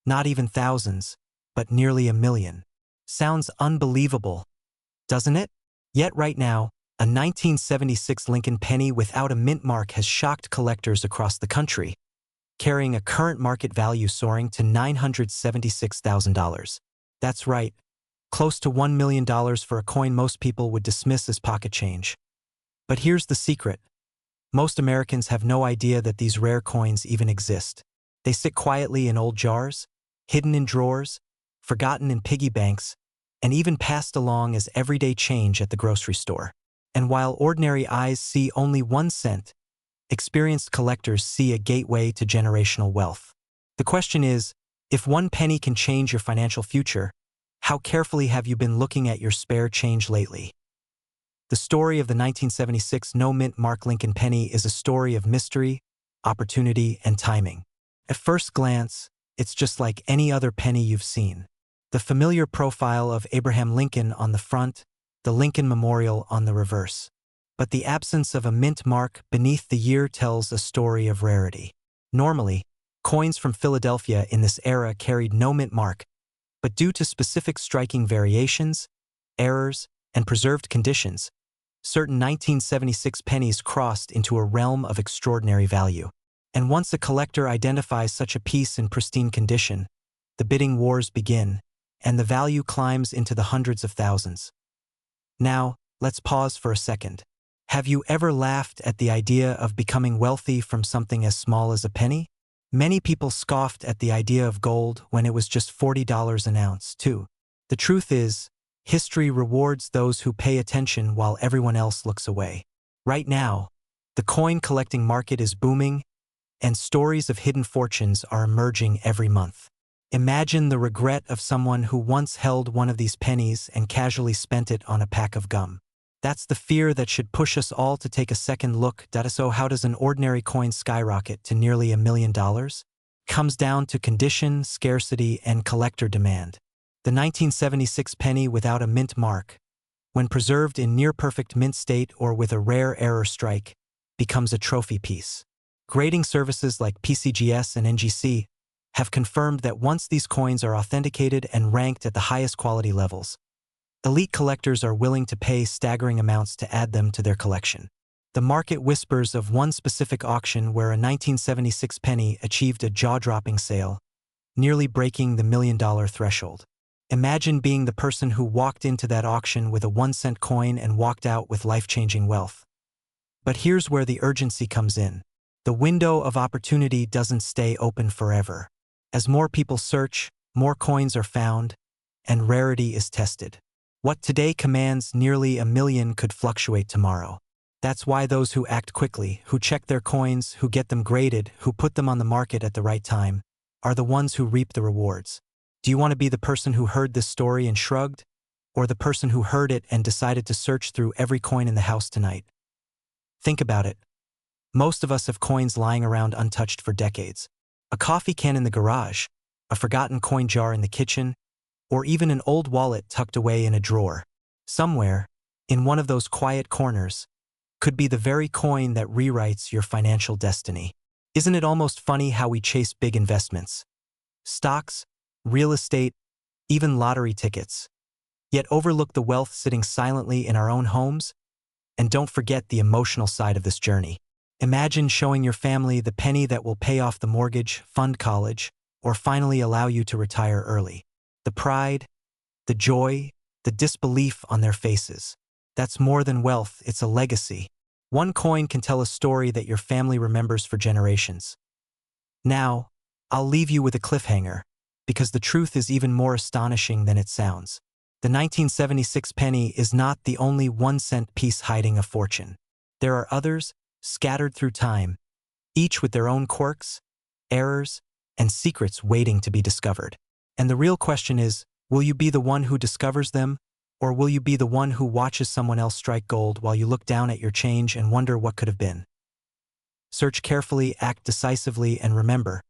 not even thousands, but nearly 1,000,000. Sounds unbelievable, doesn't it? Yet right now, a 1976 Lincoln penny without a mint mark has shocked collectors across the country, carrying a current market value soaring to $976,000. That's right, close to $1 million for a coin most people would dismiss as pocket change. But here's the secret. Most Americans have no idea that these rare coins even exist. They sit quietly in old jars, hidden in drawers, forgotten in piggy banks, and even passed along as everyday change at the grocery store. And while ordinary eyes see only 1 cent, experienced collectors see a gateway to generational wealth. The question is, if 1 penny can change your financial future, how carefully have you been looking at your spare change lately? The story of the 1976 no-mint mark Lincoln penny is a story of mystery, opportunity, and timing. At first glance, it's just like any other penny you've seen. The familiar profile of Abraham Lincoln on the front, the Lincoln Memorial on the reverse. But the absence of a mint mark beneath the year tells a story of rarity. Normally, coins from Philadelphia in this era carried no mint mark, but due to specific striking variations, errors, and preserved conditions, certain 1976 pennies crossed into a realm of extraordinary value. And once a collector identifies such a piece in pristine condition, the bidding wars begin, and the value climbs into the hundreds of thousands. Now, let's pause for a second. Have you ever laughed at the idea of becoming wealthy from something as small as a penny? Many people scoffed at the idea of gold when it was just $40 an ounce, too. The truth is, history rewards those who pay attention while everyone else looks away. Right now, The coin collecting market is booming, and stories of hidden fortunes are emerging every month. Imagine the regret of someone who once held one of these pennies and casually spent it on a pack of gum. That's the fear that should push us all to take a second look. So how does an ordinary coin skyrocket to nearly $1 million? Comes down to condition, scarcity, and collector demand. The 1976 penny without a mint mark, when preserved in near-perfect mint state or with a rare error strike, becomes a trophy piece. Grading services like PCGS and NGC have confirmed that once these coins are authenticated and ranked at the highest quality levels, elite collectors are willing to pay staggering amounts to add them to their collection. The market whispers of one specific auction where a 1976 penny achieved a jaw-dropping sale, nearly breaking the $1 million threshold. Imagine being the person who walked into that auction with a 1-cent coin and walked out with life-changing wealth. But here's where the urgency comes in. The window of opportunity doesn't stay open forever. As more people search, more coins are found, and rarity is tested. What today commands nearly $1 million could fluctuate tomorrow. That's why those who act quickly, who check their coins, who get them graded, who put them on the market at the right time, are the ones who reap the rewards. Do you want to be the person who heard this story and shrugged? Or the person who heard it and decided to search through every coin in the house tonight? Think about it. Most of us have coins lying around untouched for decades. A coffee can in the garage, a forgotten coin jar in the kitchen, or even an old wallet tucked away in a drawer. Somewhere, in one of those quiet corners, could be the very coin that rewrites your financial destiny. Isn't it almost funny how we chase big investments? Stocks, real estate, even lottery tickets, yet overlook the wealth sitting silently in our own homes? And don't forget the emotional side of this journey. Imagine showing your family the penny that will pay off the mortgage, fund college, or finally allow you to retire early. The pride, the joy, the disbelief on their faces. That's more than wealth, it's a legacy. One coin can tell a story that your family remembers for generations. Now, I'll leave you with a cliffhanger, because the truth is even more astonishing than it sounds. The 1976 penny is not the only 1-cent piece hiding a fortune. There are others, scattered through time, each with their own quirks, errors, and secrets waiting to be discovered. And the real question is, will you be the one who discovers them, or will you be the one who watches someone else strike gold while you look down at your change and wonder what could have been? Search carefully, act decisively, and remember,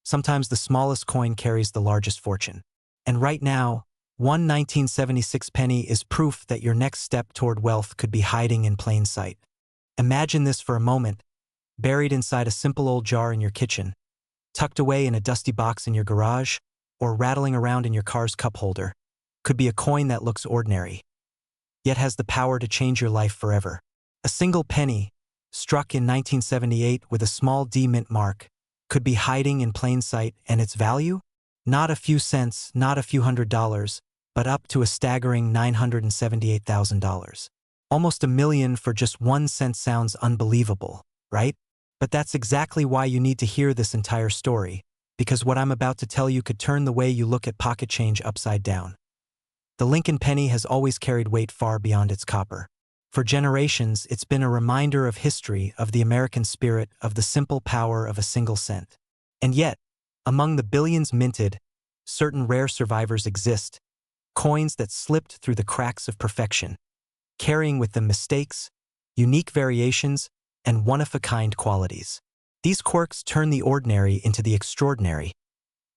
sometimes the smallest coin carries the largest fortune. And right now, one 1976 penny is proof that your next step toward wealth could be hiding in plain sight. Imagine this for a moment, buried inside a simple old jar in your kitchen, tucked away in a dusty box in your garage, or rattling around in your car's cup holder. Could be a coin that looks ordinary, yet has the power to change your life forever. A single penny, struck in 1978 with a small D mint mark, could be hiding in plain sight, and its value? Not a few cents, not a few $100s, but up to a staggering $978,000. Almost $1 million for just 1 cent sounds unbelievable, right? But that's exactly why you need to hear this entire story, because what I'm about to tell you could turn the way you look at pocket change upside down. The Lincoln penny has always carried weight far beyond its copper. For generations, it's been a reminder of history, of the American spirit, of the simple power of a single cent. And yet, among the billions minted, certain rare survivors exist, coins that slipped through the cracks of perfection, carrying with them mistakes, unique variations, and one-of-a-kind qualities. These quirks turn the ordinary into the extraordinary,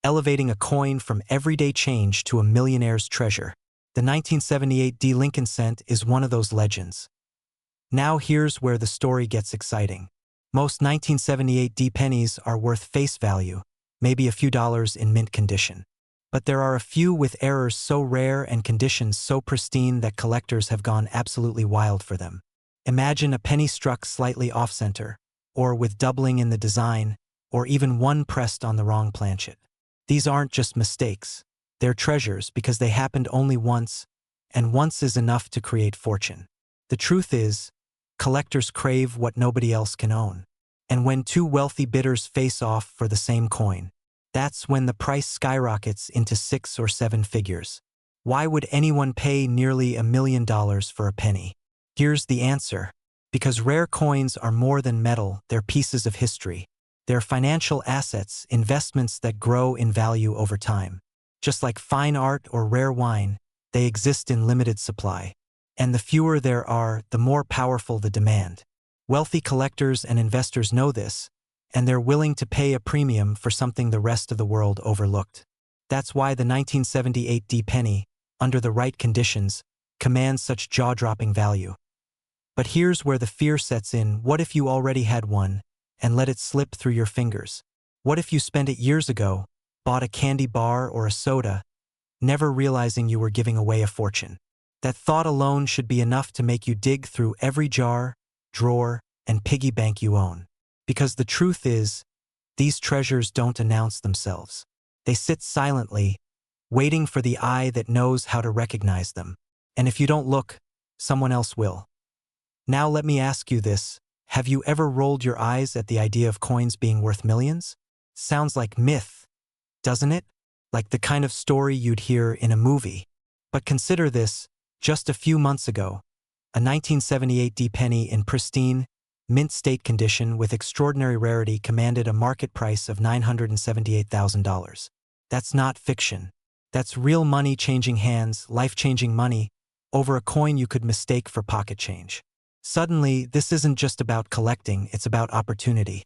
elevating a coin from everyday change to a millionaire's treasure. The 1978 D. Lincoln cent is one of those legends. Now here's where the story gets exciting. Most 1978 D pennies are worth face value, maybe a few dollars in mint condition. But there are a few with errors so rare and conditions so pristine that collectors have gone absolutely wild for them. Imagine a penny struck slightly off-center, or with doubling in the design, or even one pressed on the wrong planchet. These aren't just mistakes. They're treasures because they happened only once, and once is enough to create fortune. The truth is, collectors crave what nobody else can own. And when two wealthy bidders face off for the same coin, that's when the price skyrockets into 6 or 7 figures. Why would anyone pay nearly $1 million for a penny? Here's the answer. Because rare coins are more than metal, they're pieces of history. They're financial assets, investments that grow in value over time. Just like fine art or rare wine, they exist in limited supply. And the fewer there are, the more powerful the demand. Wealthy collectors and investors know this, and they're willing to pay a premium for something the rest of the world overlooked. That's why the 1978 D penny, under the right conditions, commands such jaw-dropping value. But here's where the fear sets in. What if you already had one and let it slip through your fingers? What if you spent it years ago, bought a candy bar or a soda, never realizing you were giving away a fortune? That thought alone should be enough to make you dig through every jar, drawer, and piggy bank you own. Because the truth is, these treasures don't announce themselves. They sit silently, waiting for the eye that knows how to recognize them. And if you don't look, someone else will. Now let me ask you this. Have you ever rolled your eyes at the idea of coins being worth millions? Sounds like myth, doesn't it? Like the kind of story you'd hear in a movie. But consider this, just a few months ago, a 1978 D penny in pristine, mint state condition with extraordinary rarity commanded a market price of $978,000. That's not fiction. That's real money changing hands, life-changing money, over a coin you could mistake for pocket change. Suddenly, this isn't just about collecting, it's about opportunity.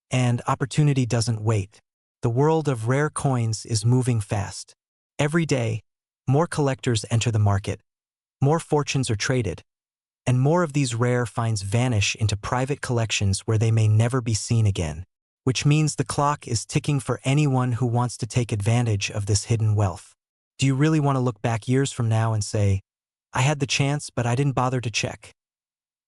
And opportunity doesn't wait. The world of rare coins is moving fast. Every day, more collectors enter the market, more fortunes are traded, and more of these rare finds vanish into private collections where they may never be seen again, which means the clock is ticking for anyone who wants to take advantage of this hidden wealth. Do you really want to look back years from now and say, I had the chance, but I didn't bother to check?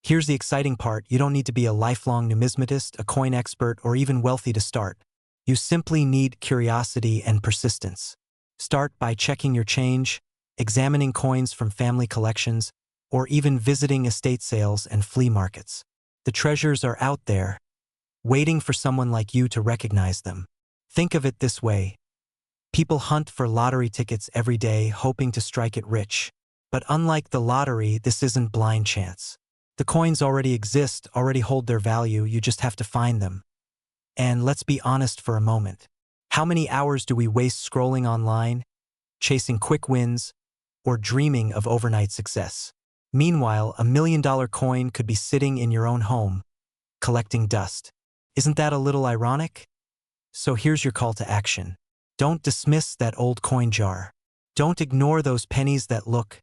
Here's the exciting part. You don't need to be a lifelong numismatist, a coin expert, or even wealthy to start. You simply need curiosity and persistence. Start by checking your change, examining coins from family collections, or even visiting estate sales and flea markets. The treasures are out there, waiting for someone like you to recognize them. Think of it this way. People hunt for lottery tickets every day, hoping to strike it rich. But unlike the lottery, this isn't blind chance. The coins already exist, already hold their value, you just have to find them. And let's be honest for a moment. How many hours do we waste scrolling online, chasing quick wins, or dreaming of overnight success? Meanwhile, $1 million coin could be sitting in your own home, collecting dust. Isn't that a little ironic? So here's your call to action. Don't dismiss that old coin jar. Don't ignore those pennies that look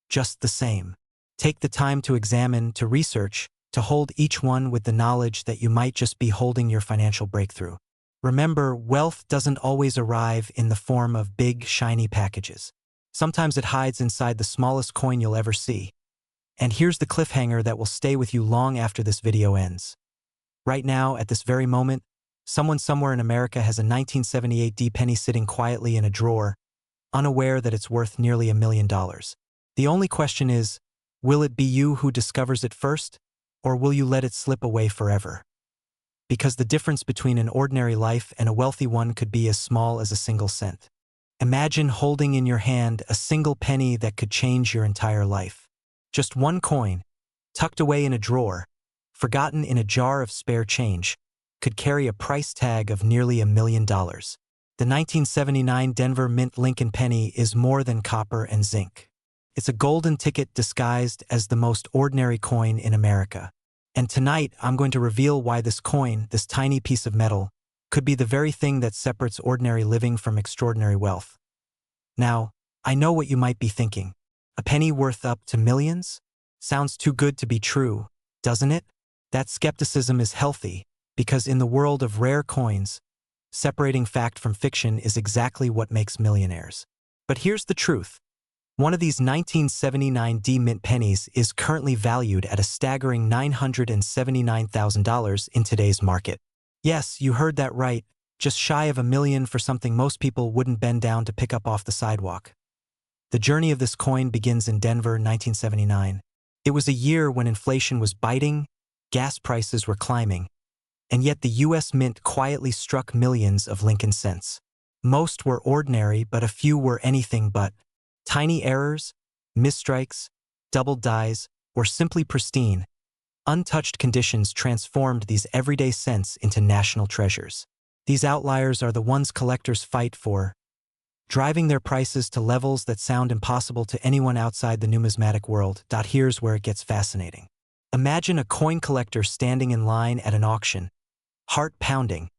just the same. Take the time to examine, to research, to hold each one with the knowledge that you might just be holding your financial breakthrough. Remember, wealth doesn't always arrive in the form of big, shiny packages. Sometimes it hides inside the smallest coin you'll ever see. And here's the cliffhanger that will stay with you long after this video ends. Right now, at this very moment, someone somewhere in America has a 1978 D penny sitting quietly in a drawer, unaware that it's worth nearly $1 million. The only question is, will it be you who discovers it first, or will you let it slip away forever? Because the difference between an ordinary life and a wealthy one could be as small as a single cent. Imagine holding in your hand a single penny that could change your entire life. Just one coin, tucked away in a drawer, forgotten in a jar of spare change, could carry a price tag of nearly $1 million. The 1979 Denver Mint Lincoln penny is more than copper and zinc. It's a golden ticket disguised as the most ordinary coin in America. And tonight, I'm going to reveal why this coin, this tiny piece of metal, could be the very thing that separates ordinary living from extraordinary wealth. Now, I know what you might be thinking. A penny worth up to millions? Sounds too good to be true, doesn't it? That skepticism is healthy, because in the world of rare coins, separating fact from fiction is exactly what makes millionaires. But here's the truth. One of these 1979 D mint pennies is currently valued at a staggering $979,000 in today's market. Yes, you heard that right, just shy of $1 million for something most people wouldn't bend down to pick up off the sidewalk. The journey of this coin begins in Denver, 1979. It was a year when inflation was biting, gas prices were climbing, and yet the U.S. Mint quietly struck millions of Lincoln cents. Most were ordinary, but a few were anything but. Tiny errors, misstrikes, doubled dies, or simply pristine, Untouched conditions transformed these everyday cents into national treasures. These outliers are the ones collectors fight for, driving their prices to levels that sound impossible to anyone outside the numismatic world. Here's where it gets fascinating. Imagine a coin collector standing in line at an auction, heart pounding,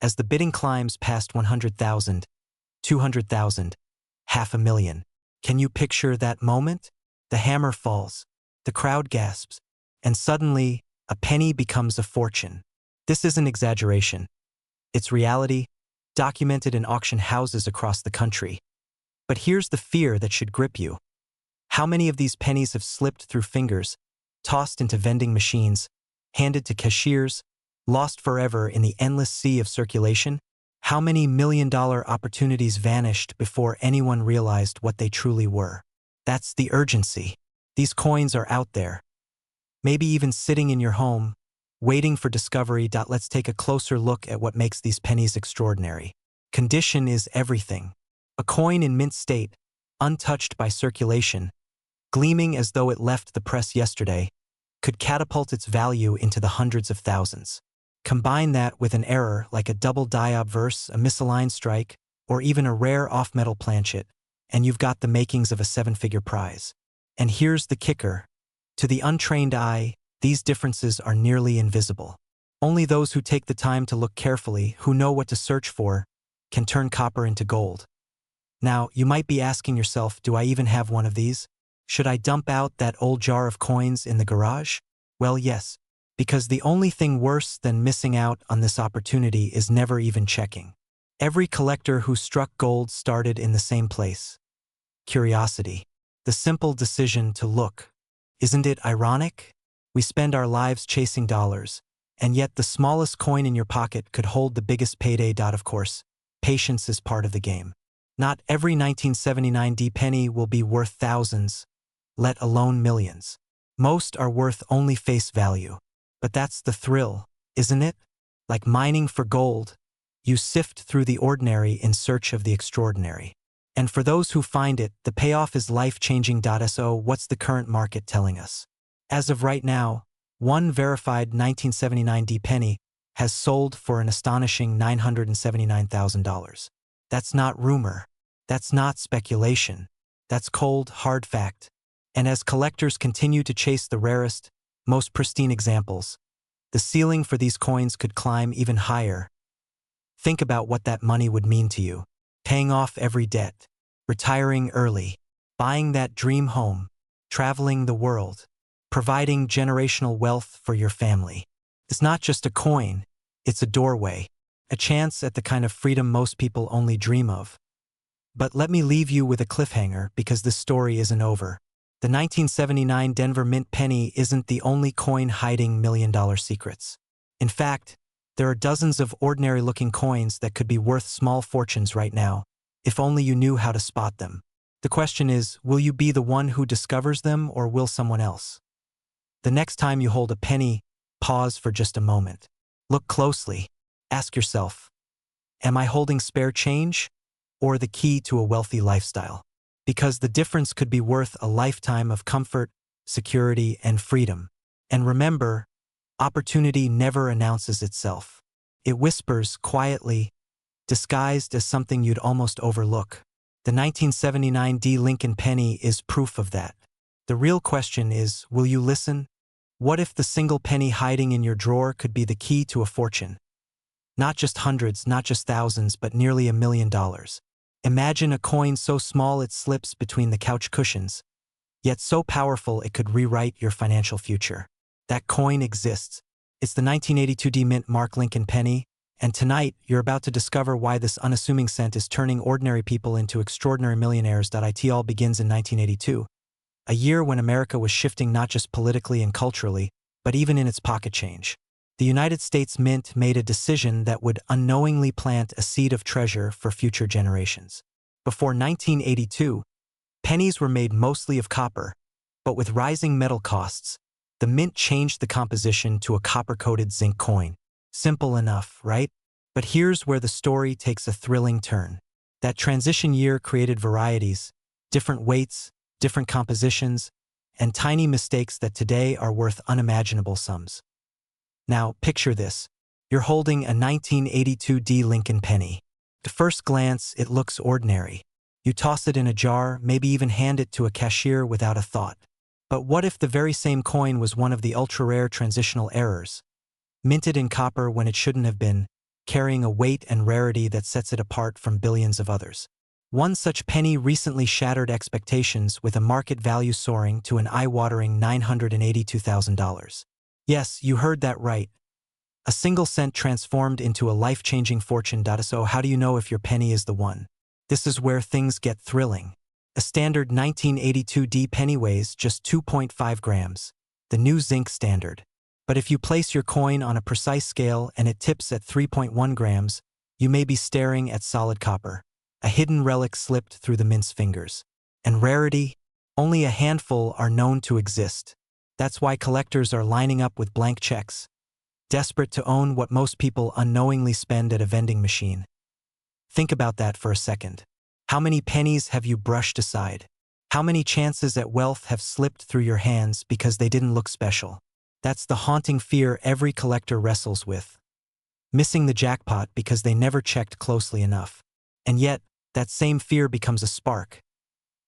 as the bidding climbs past 100,000, 200,000, 500,000. Can you picture that moment? The hammer falls, the crowd gasps, and suddenly, a penny becomes a fortune. This isn't exaggeration. It's reality, documented in auction houses across the country. But here's the fear that should grip you. How many of these pennies have slipped through fingers, tossed into vending machines, handed to cashiers, lost forever in the endless sea of circulation? How many million-dollar opportunities vanished before anyone realized what they truly were? That's the urgency. These coins are out there, maybe even sitting in your home, waiting for discovery. Let's take a closer look at what makes these pennies extraordinary. Condition is everything. A coin in mint state, untouched by circulation, gleaming as though it left the press yesterday, could catapult its value into the hundreds of thousands. Combine that with an error like a double die obverse, a misaligned strike, or even a rare off-metal planchet, and you've got the makings of a seven-figure prize. And here's the kicker. To the untrained eye, these differences are nearly invisible. Only those who take the time to look carefully, who know what to search for, can turn copper into gold. Now, you might be asking yourself, do I even have one of these? Should I dump out that old jar of coins in the garage? Well, yes, because the only thing worse than missing out on this opportunity is never even checking. Every collector who struck gold started in the same place. Curiosity. The simple decision to look. Isn't it ironic? We spend our lives chasing dollars, and yet the smallest coin in your pocket could hold the biggest payday. Of course, patience is part of the game. Not every 1979 D penny will be worth thousands, let alone millions. Most are worth only face value. But that's the thrill, isn't it? Like mining for gold, you sift through the ordinary in search of the extraordinary. And for those who find it, the payoff is life-changing. So what's the current market telling us? As of right now, one verified 1979 D penny has sold for an astonishing $979,000. That's not rumor. That's not speculation. That's cold, hard fact. And as collectors continue to chase the rarest, most pristine examples, the ceiling for these coins could climb even higher. Think about what that money would mean to you. Paying off every debt, retiring early, buying that dream home, traveling the world, providing generational wealth for your family. It's not just a coin, it's a doorway, a chance at the kind of freedom most people only dream of. But let me leave you with a cliffhanger, because this story isn't over. The 1979 Denver Mint penny isn't the only coin hiding million-dollar secrets. In fact, there are dozens of ordinary-looking coins that could be worth small fortunes right now, if only you knew how to spot them. The question is, will you be the one who discovers them, or will someone else? The next time you hold a penny, pause for just a moment. Look closely. Ask yourself, am I holding spare change, or the key to a wealthy lifestyle? Because the difference could be worth a lifetime of comfort, security, and freedom. And remember, opportunity never announces itself. It whispers quietly, disguised as something you'd almost overlook. The 1979 D Lincoln penny is proof of that. The real question is, will you listen? What if the single penny hiding in your drawer could be the key to a fortune? Not just hundreds, not just thousands, but nearly $1 million. Imagine a coin so small it slips between the couch cushions, yet so powerful it could rewrite your financial future. That coin exists. It's the 1982 D Mint Mark Lincoln penny, and tonight you're about to discover why this unassuming cent is turning ordinary people into extraordinary millionaires. It all begins in 1982, a year when America was shifting not just politically and culturally, but even in its pocket change. The United States Mint made a decision that would unknowingly plant a seed of treasure for future generations. Before 1982, pennies were made mostly of copper, but with rising metal costs, the mint changed the composition to a copper-coated zinc coin. Simple enough, right? But here's where the story takes a thrilling turn. That transition year created varieties, different weights, different compositions, and tiny mistakes that today are worth unimaginable sums. Now, picture this. You're holding a 1982 D Lincoln penny. At first glance, it looks ordinary. You toss it in a jar, maybe even hand it to a cashier without a thought. But what if the very same coin was one of the ultra-rare transitional errors? Minted in copper when it shouldn't have been, carrying a weight and rarity that sets it apart from billions of others. One such penny recently shattered expectations with a market value soaring to an eye-watering $982,000. Yes, you heard that right. A single cent transformed into a life-changing fortune. So how do you know if your penny is the one? This is where things get thrilling. A standard 1982 D penny weighs just 2.5 grams, the new zinc standard. But if you place your coin on a precise scale and it tips at 3.1 grams, you may be staring at solid copper, a hidden relic slipped through the mint's fingers. And rarity? Only a handful are known to exist. That's why collectors are lining up with blank checks, desperate to own what most people unknowingly spend at a vending machine. Think about that for a second. How many pennies have you brushed aside? How many chances at wealth have slipped through your hands because they didn't look special? That's the haunting fear every collector wrestles with. Missing the jackpot because they never checked closely enough. And yet, that same fear becomes a spark.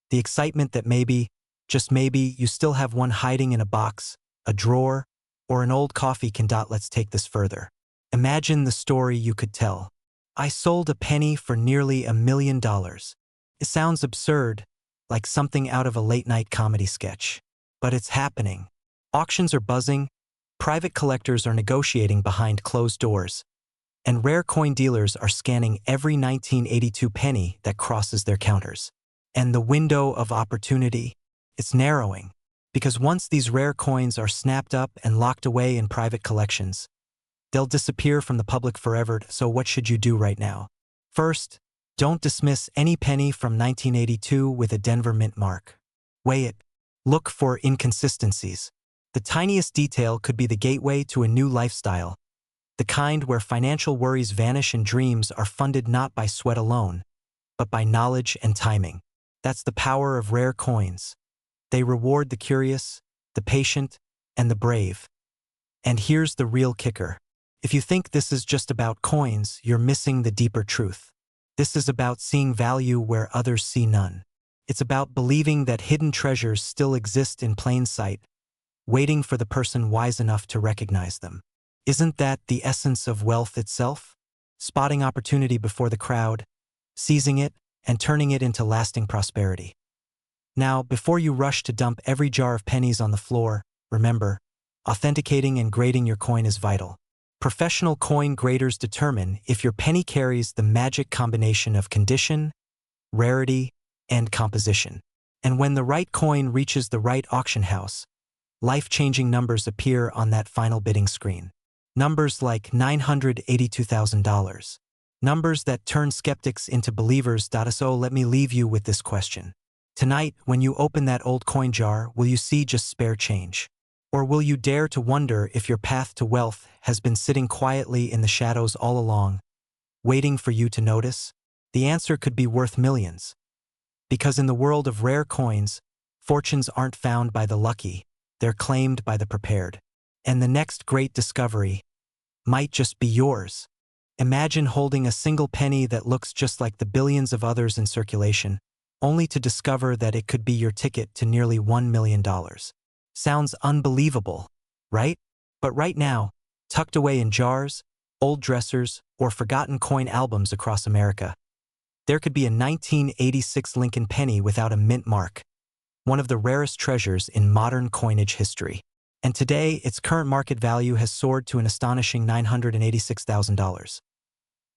The excitement that maybe, just maybe, you still have one hiding in a box, a drawer, or an old coffee can. Let's take this further. Imagine the story you could tell. I sold a penny for nearly $1 million. It sounds absurd, like something out of a late-night comedy sketch. But it's happening. Auctions are buzzing, private collectors are negotiating behind closed doors, and rare coin dealers are scanning every 1982 penny that crosses their counters. And the window of opportunity? It's narrowing. Because once these rare coins are snapped up and locked away in private collections, they'll disappear from the public forever. So what should you do right now? First, don't dismiss any penny from 1982 with a Denver Mint mark. Weigh it. Look for inconsistencies. The tiniest detail could be the gateway to a new lifestyle, the kind where financial worries vanish and dreams are funded not by sweat alone, but by knowledge and timing. That's the power of rare coins. They reward the curious, the patient, and the brave. And here's the real kicker. If you think this is just about coins, you're missing the deeper truth. This is about seeing value where others see none. It's about believing that hidden treasures still exist in plain sight, waiting for the person wise enough to recognize them. Isn't that the essence of wealth itself? Spotting opportunity before the crowd, seizing it, and turning it into lasting prosperity. Now, before you rush to dump every jar of pennies on the floor, remember, authenticating and grading your coin is vital. Professional coin graders determine if your penny carries the magic combination of condition, rarity, and composition. And when the right coin reaches the right auction house, life-changing numbers appear on that final bidding screen. Numbers like $982,000. Numbers that turn skeptics into believers. So let me leave you with this question. Tonight, when you open that old coin jar, will you see just spare change? Or will you dare to wonder if your path to wealth has been sitting quietly in the shadows all along, waiting for you to notice? The answer could be worth millions. Because in the world of rare coins, fortunes aren't found by the lucky, they're claimed by the prepared. And the next great discovery might just be yours. Imagine holding a single penny that looks just like the billions of others in circulation, only to discover that it could be your ticket to nearly $1 million. Sounds unbelievable, right? But right now, tucked away in jars, old dressers, or forgotten coin albums across America, there could be a 1986 Lincoln penny without a mint mark, one of the rarest treasures in modern coinage history. And today, its current market value has soared to an astonishing $986,000.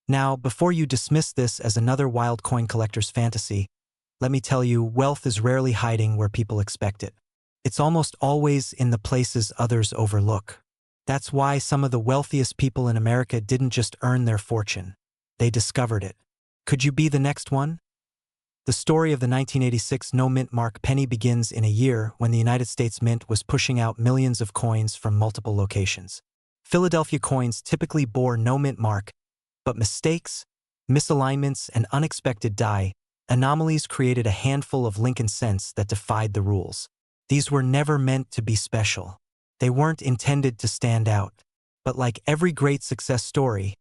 Now, before you dismiss this as another wild coin collector's fantasy, let me tell you, wealth is rarely hiding where people expect it. It's almost always in the places others overlook. That's why some of the wealthiest people in America didn't just earn their fortune. They discovered it. Could you be the next one? The story of the 1986 no-mint mark penny begins in a year when the United States Mint was pushing out millions of coins from multiple locations. Philadelphia coins typically bore no mint mark, but mistakes, misalignments, and unexpected anomalies created a handful of Lincoln cents that defied the rules. These were never meant to be special. They weren't intended to stand out. But like every great success story,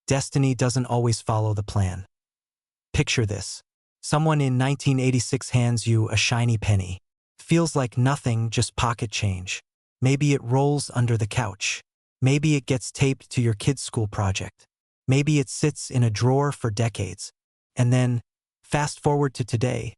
destiny doesn't always follow the plan. Picture this. Someone in 1986 hands you a shiny penny. Feels like nothing, just pocket change. Maybe it rolls under the couch. Maybe it gets taped to your kid's school project. Maybe it sits in a drawer for decades. And then, fast forward to today,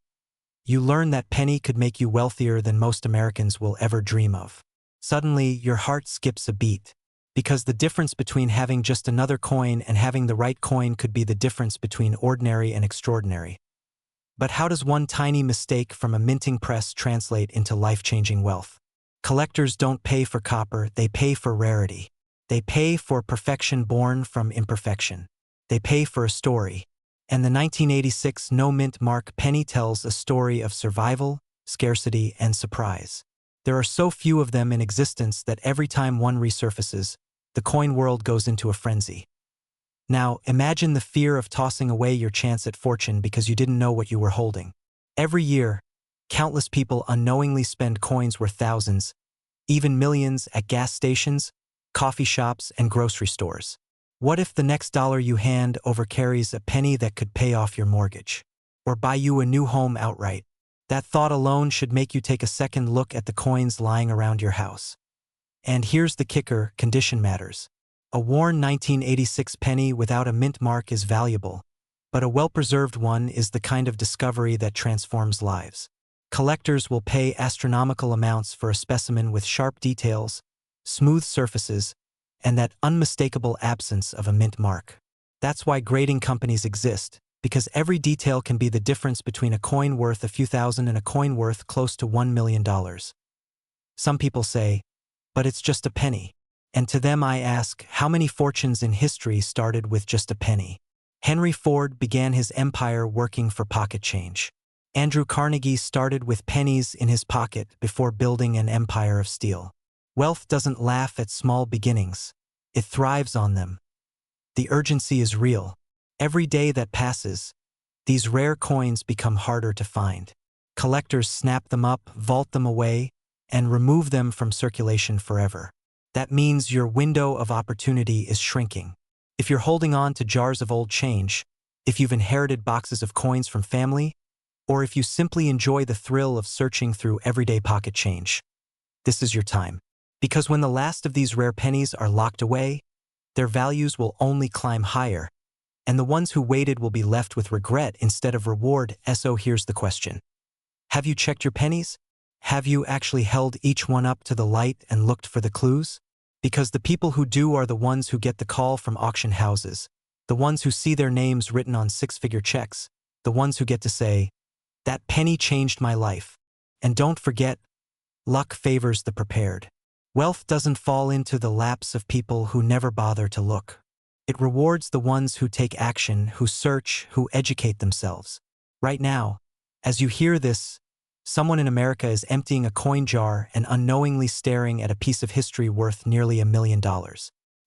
you learn that penny could make you wealthier than most Americans will ever dream of. Suddenly, your heart skips a beat. Because the difference between having just another coin and having the right coin could be the difference between ordinary and extraordinary. But how does one tiny mistake from a minting press translate into life-changing wealth? Collectors don't pay for copper, they pay for rarity. They pay for perfection born from imperfection. They pay for a story. And the 1986 no-mint mark penny tells a story of survival, scarcity, and surprise. There are so few of them in existence that every time one resurfaces, the coin world goes into a frenzy. Now, imagine the fear of tossing away your chance at fortune because you didn't know what you were holding. Every year, countless people unknowingly spend coins worth thousands, even millions at gas stations, coffee shops, and grocery stores. What if the next dollar you hand over carries a penny that could pay off your mortgage? Or buy you a new home outright? That thought alone should make you take a second look at the coins lying around your house. And here's the kicker, condition matters. A worn 1986 penny without a mint mark is valuable, but a well-preserved one is the kind of discovery that transforms lives. Collectors will pay astronomical amounts for a specimen with sharp details, smooth surfaces, and that unmistakable absence of a mint mark. That's why grading companies exist, because every detail can be the difference between a coin worth a few thousand and a coin worth close to $1 million. Some people say, but it's just a penny. And to them I ask, how many fortunes in history started with just a penny? Henry Ford began his empire working for pocket change. Andrew Carnegie started with pennies in his pocket before building an empire of steel. Wealth doesn't laugh at small beginnings. It thrives on them. The urgency is real. Every day that passes, these rare coins become harder to find. Collectors snap them up, vault them away, and remove them from circulation forever. That means your window of opportunity is shrinking. If you're holding on to jars of old change, if you've inherited boxes of coins from family, or if you simply enjoy the thrill of searching through everyday pocket change, this is your time. Because when the last of these rare pennies are locked away, their values will only climb higher, and the ones who waited will be left with regret instead of reward. So here's the question. Have you checked your pennies? Have you actually held each one up to the light and looked for the clues? Because the people who do are the ones who get the call from auction houses, the ones who see their names written on six-figure checks, the ones who get to say, "That penny changed my life." And don't forget, luck favors the prepared. Wealth doesn't fall into the laps of people who never bother to look. It rewards the ones who take action, who search, who educate themselves. Right now, as you hear this, someone in America is emptying a coin jar and unknowingly staring at a piece of history worth nearly $1 million.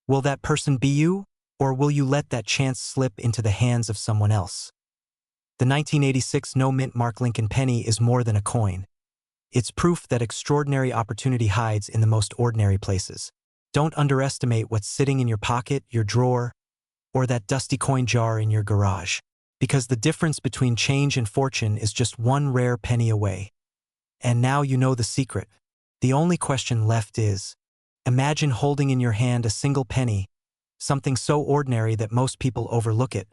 Will that person be you, or will you let that chance slip into the hands of someone else? The 1986 no-mint mark Lincoln penny is more than a coin. It's proof that extraordinary opportunity hides in the most ordinary places. Don't underestimate what's sitting in your pocket, your drawer, or that dusty coin jar in your garage, because the difference between change and fortune is just one rare penny away. And now you know the secret. The only question left is, imagine holding in your hand a single penny, something so ordinary that most people overlook it.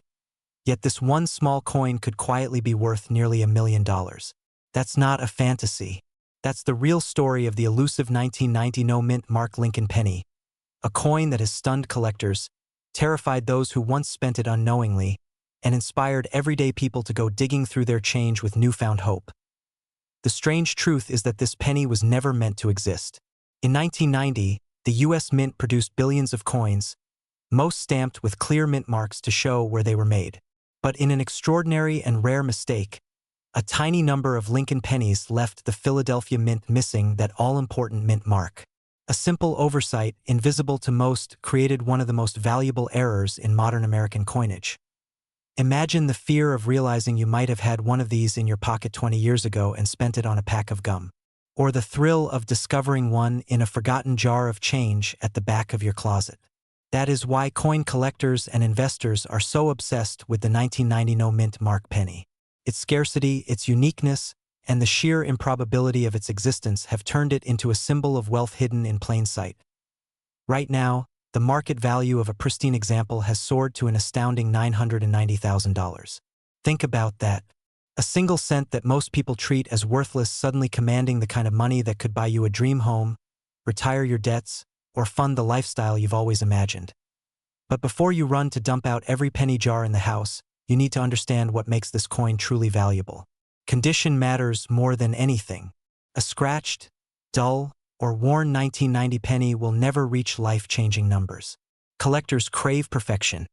Yet this one small coin could quietly be worth nearly $1 million. That's not a fantasy. That's the real story of the elusive 1990 no-mint mark Lincoln penny, a coin that has stunned collectors, terrified those who once spent it unknowingly, and inspired everyday people to go digging through their change with newfound hope. The strange truth is that this penny was never meant to exist. In 1990, the U.S. Mint produced billions of coins, most stamped with clear mint marks to show where they were made. But in an extraordinary and rare mistake, a tiny number of Lincoln pennies left the Philadelphia Mint missing that all-important mint mark. A simple oversight, invisible to most, created one of the most valuable errors in modern American coinage. Imagine the fear of realizing you might have had one of these in your pocket 20 years ago and spent it on a pack of gum. or the thrill of discovering one in a forgotten jar of change at the back of your closet. That is why coin collectors and investors are so obsessed with the 1990 no mint mark penny. Its scarcity, its uniqueness, and the sheer improbability of its existence have turned it into a symbol of wealth hidden in plain sight. Right now, the market value of a pristine example has soared to an astounding $990,000. Think about that. A single cent that most people treat as worthless suddenly commanding the kind of money that could buy you a dream home, retire your debts, or fund the lifestyle you've always imagined. But before you run to dump out every penny jar in the house, you need to understand what makes this coin truly valuable. Condition matters more than anything. A scratched, dull, or worn 1990 penny will never reach life-changing numbers. Collectors crave perfection.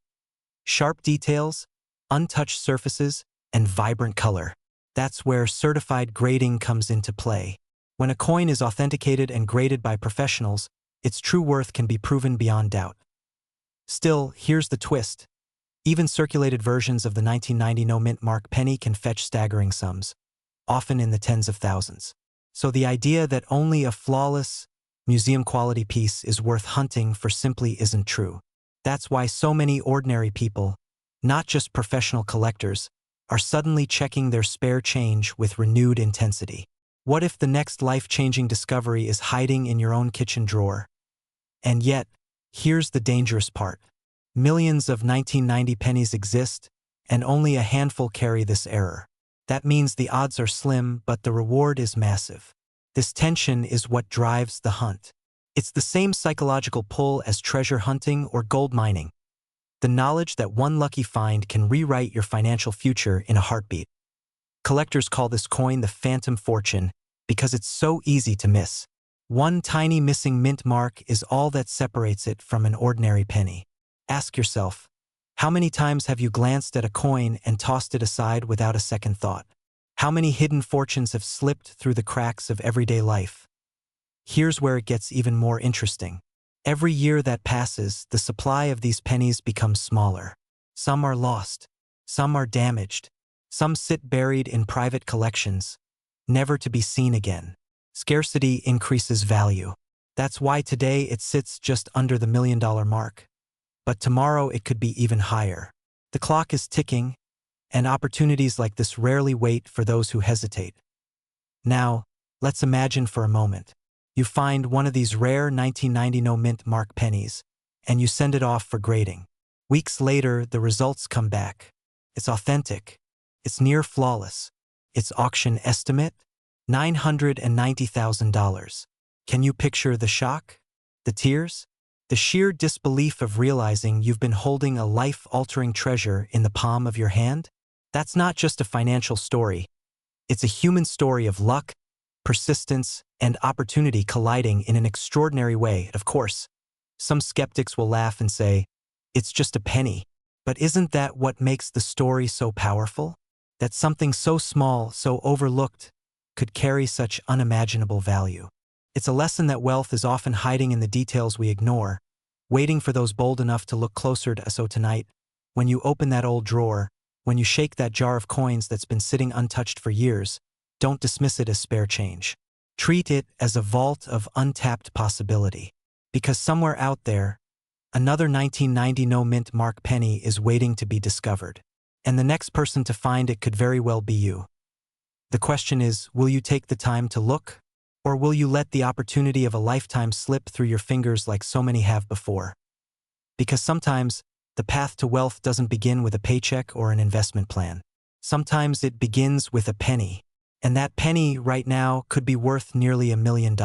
Sharp details, untouched surfaces, and vibrant color. That's where certified grading comes into play. When a coin is authenticated and graded by professionals, its true worth can be proven beyond doubt. Still, here's the twist. Even circulated versions of the 1990 no mint mark penny can fetch staggering sums, often in the tens of thousands. So the idea that only a flawless, museum-quality piece is worth hunting for simply isn't true. That's why so many ordinary people, not just professional collectors, are suddenly checking their spare change with renewed intensity. What if the next life-changing discovery is hiding in your own kitchen drawer? And yet, here's the dangerous part. Millions of 1990 pennies exist, and only a handful carry this error. That means the odds are slim, but the reward is massive. This tension is what drives the hunt. It's the same psychological pull as treasure hunting or gold mining. The knowledge that one lucky find can rewrite your financial future in a heartbeat. Collectors call this coin the phantom fortune because it's so easy to miss. One tiny missing mint mark is all that separates it from an ordinary penny. Ask yourself, how many times have you glanced at a coin and tossed it aside without a second thought? How many hidden fortunes have slipped through the cracks of everyday life? Here's where it gets even more interesting. Every year that passes, the supply of these pennies becomes smaller. Some are lost. Some are damaged. Some sit buried in private collections, never to be seen again. Scarcity increases value. That's why today it sits just under the $1 million mark. But tomorrow it could be even higher. The clock is ticking, and opportunities like this rarely wait for those who hesitate. Now, let's imagine for a moment. You find one of these rare 1990 no mint mark pennies, and you send it off for grading. Weeks later, the results come back. It's authentic. It's near flawless. Its auction estimate? $990,000. Can you picture the shock? The tears? The sheer disbelief of realizing you've been holding a life-altering treasure in the palm of your hand? That's not just a financial story. It's a human story of luck, persistence, and opportunity colliding in an extraordinary way. Of course, some skeptics will laugh and say, it's just a penny. But isn't that what makes the story so powerful? That something so small, so overlooked, could carry such unimaginable value. It's a lesson that wealth is often hiding in the details we ignore, waiting for those bold enough to look closer to us. So tonight, when you open that old drawer, when you shake that jar of coins that's been sitting untouched for years, don't dismiss it as spare change. Treat it as a vault of untapped possibility. Because somewhere out there, another 1990 no mint mark penny is waiting to be discovered. And the next person to find it could very well be you. The question is, will you take the time to look? Or will you let the opportunity of a lifetime slip through your fingers like so many have before? Because sometimes, the path to wealth doesn't begin with a paycheck or an investment plan. Sometimes it begins with a penny. And that penny, right now, could be worth nearly $1 million.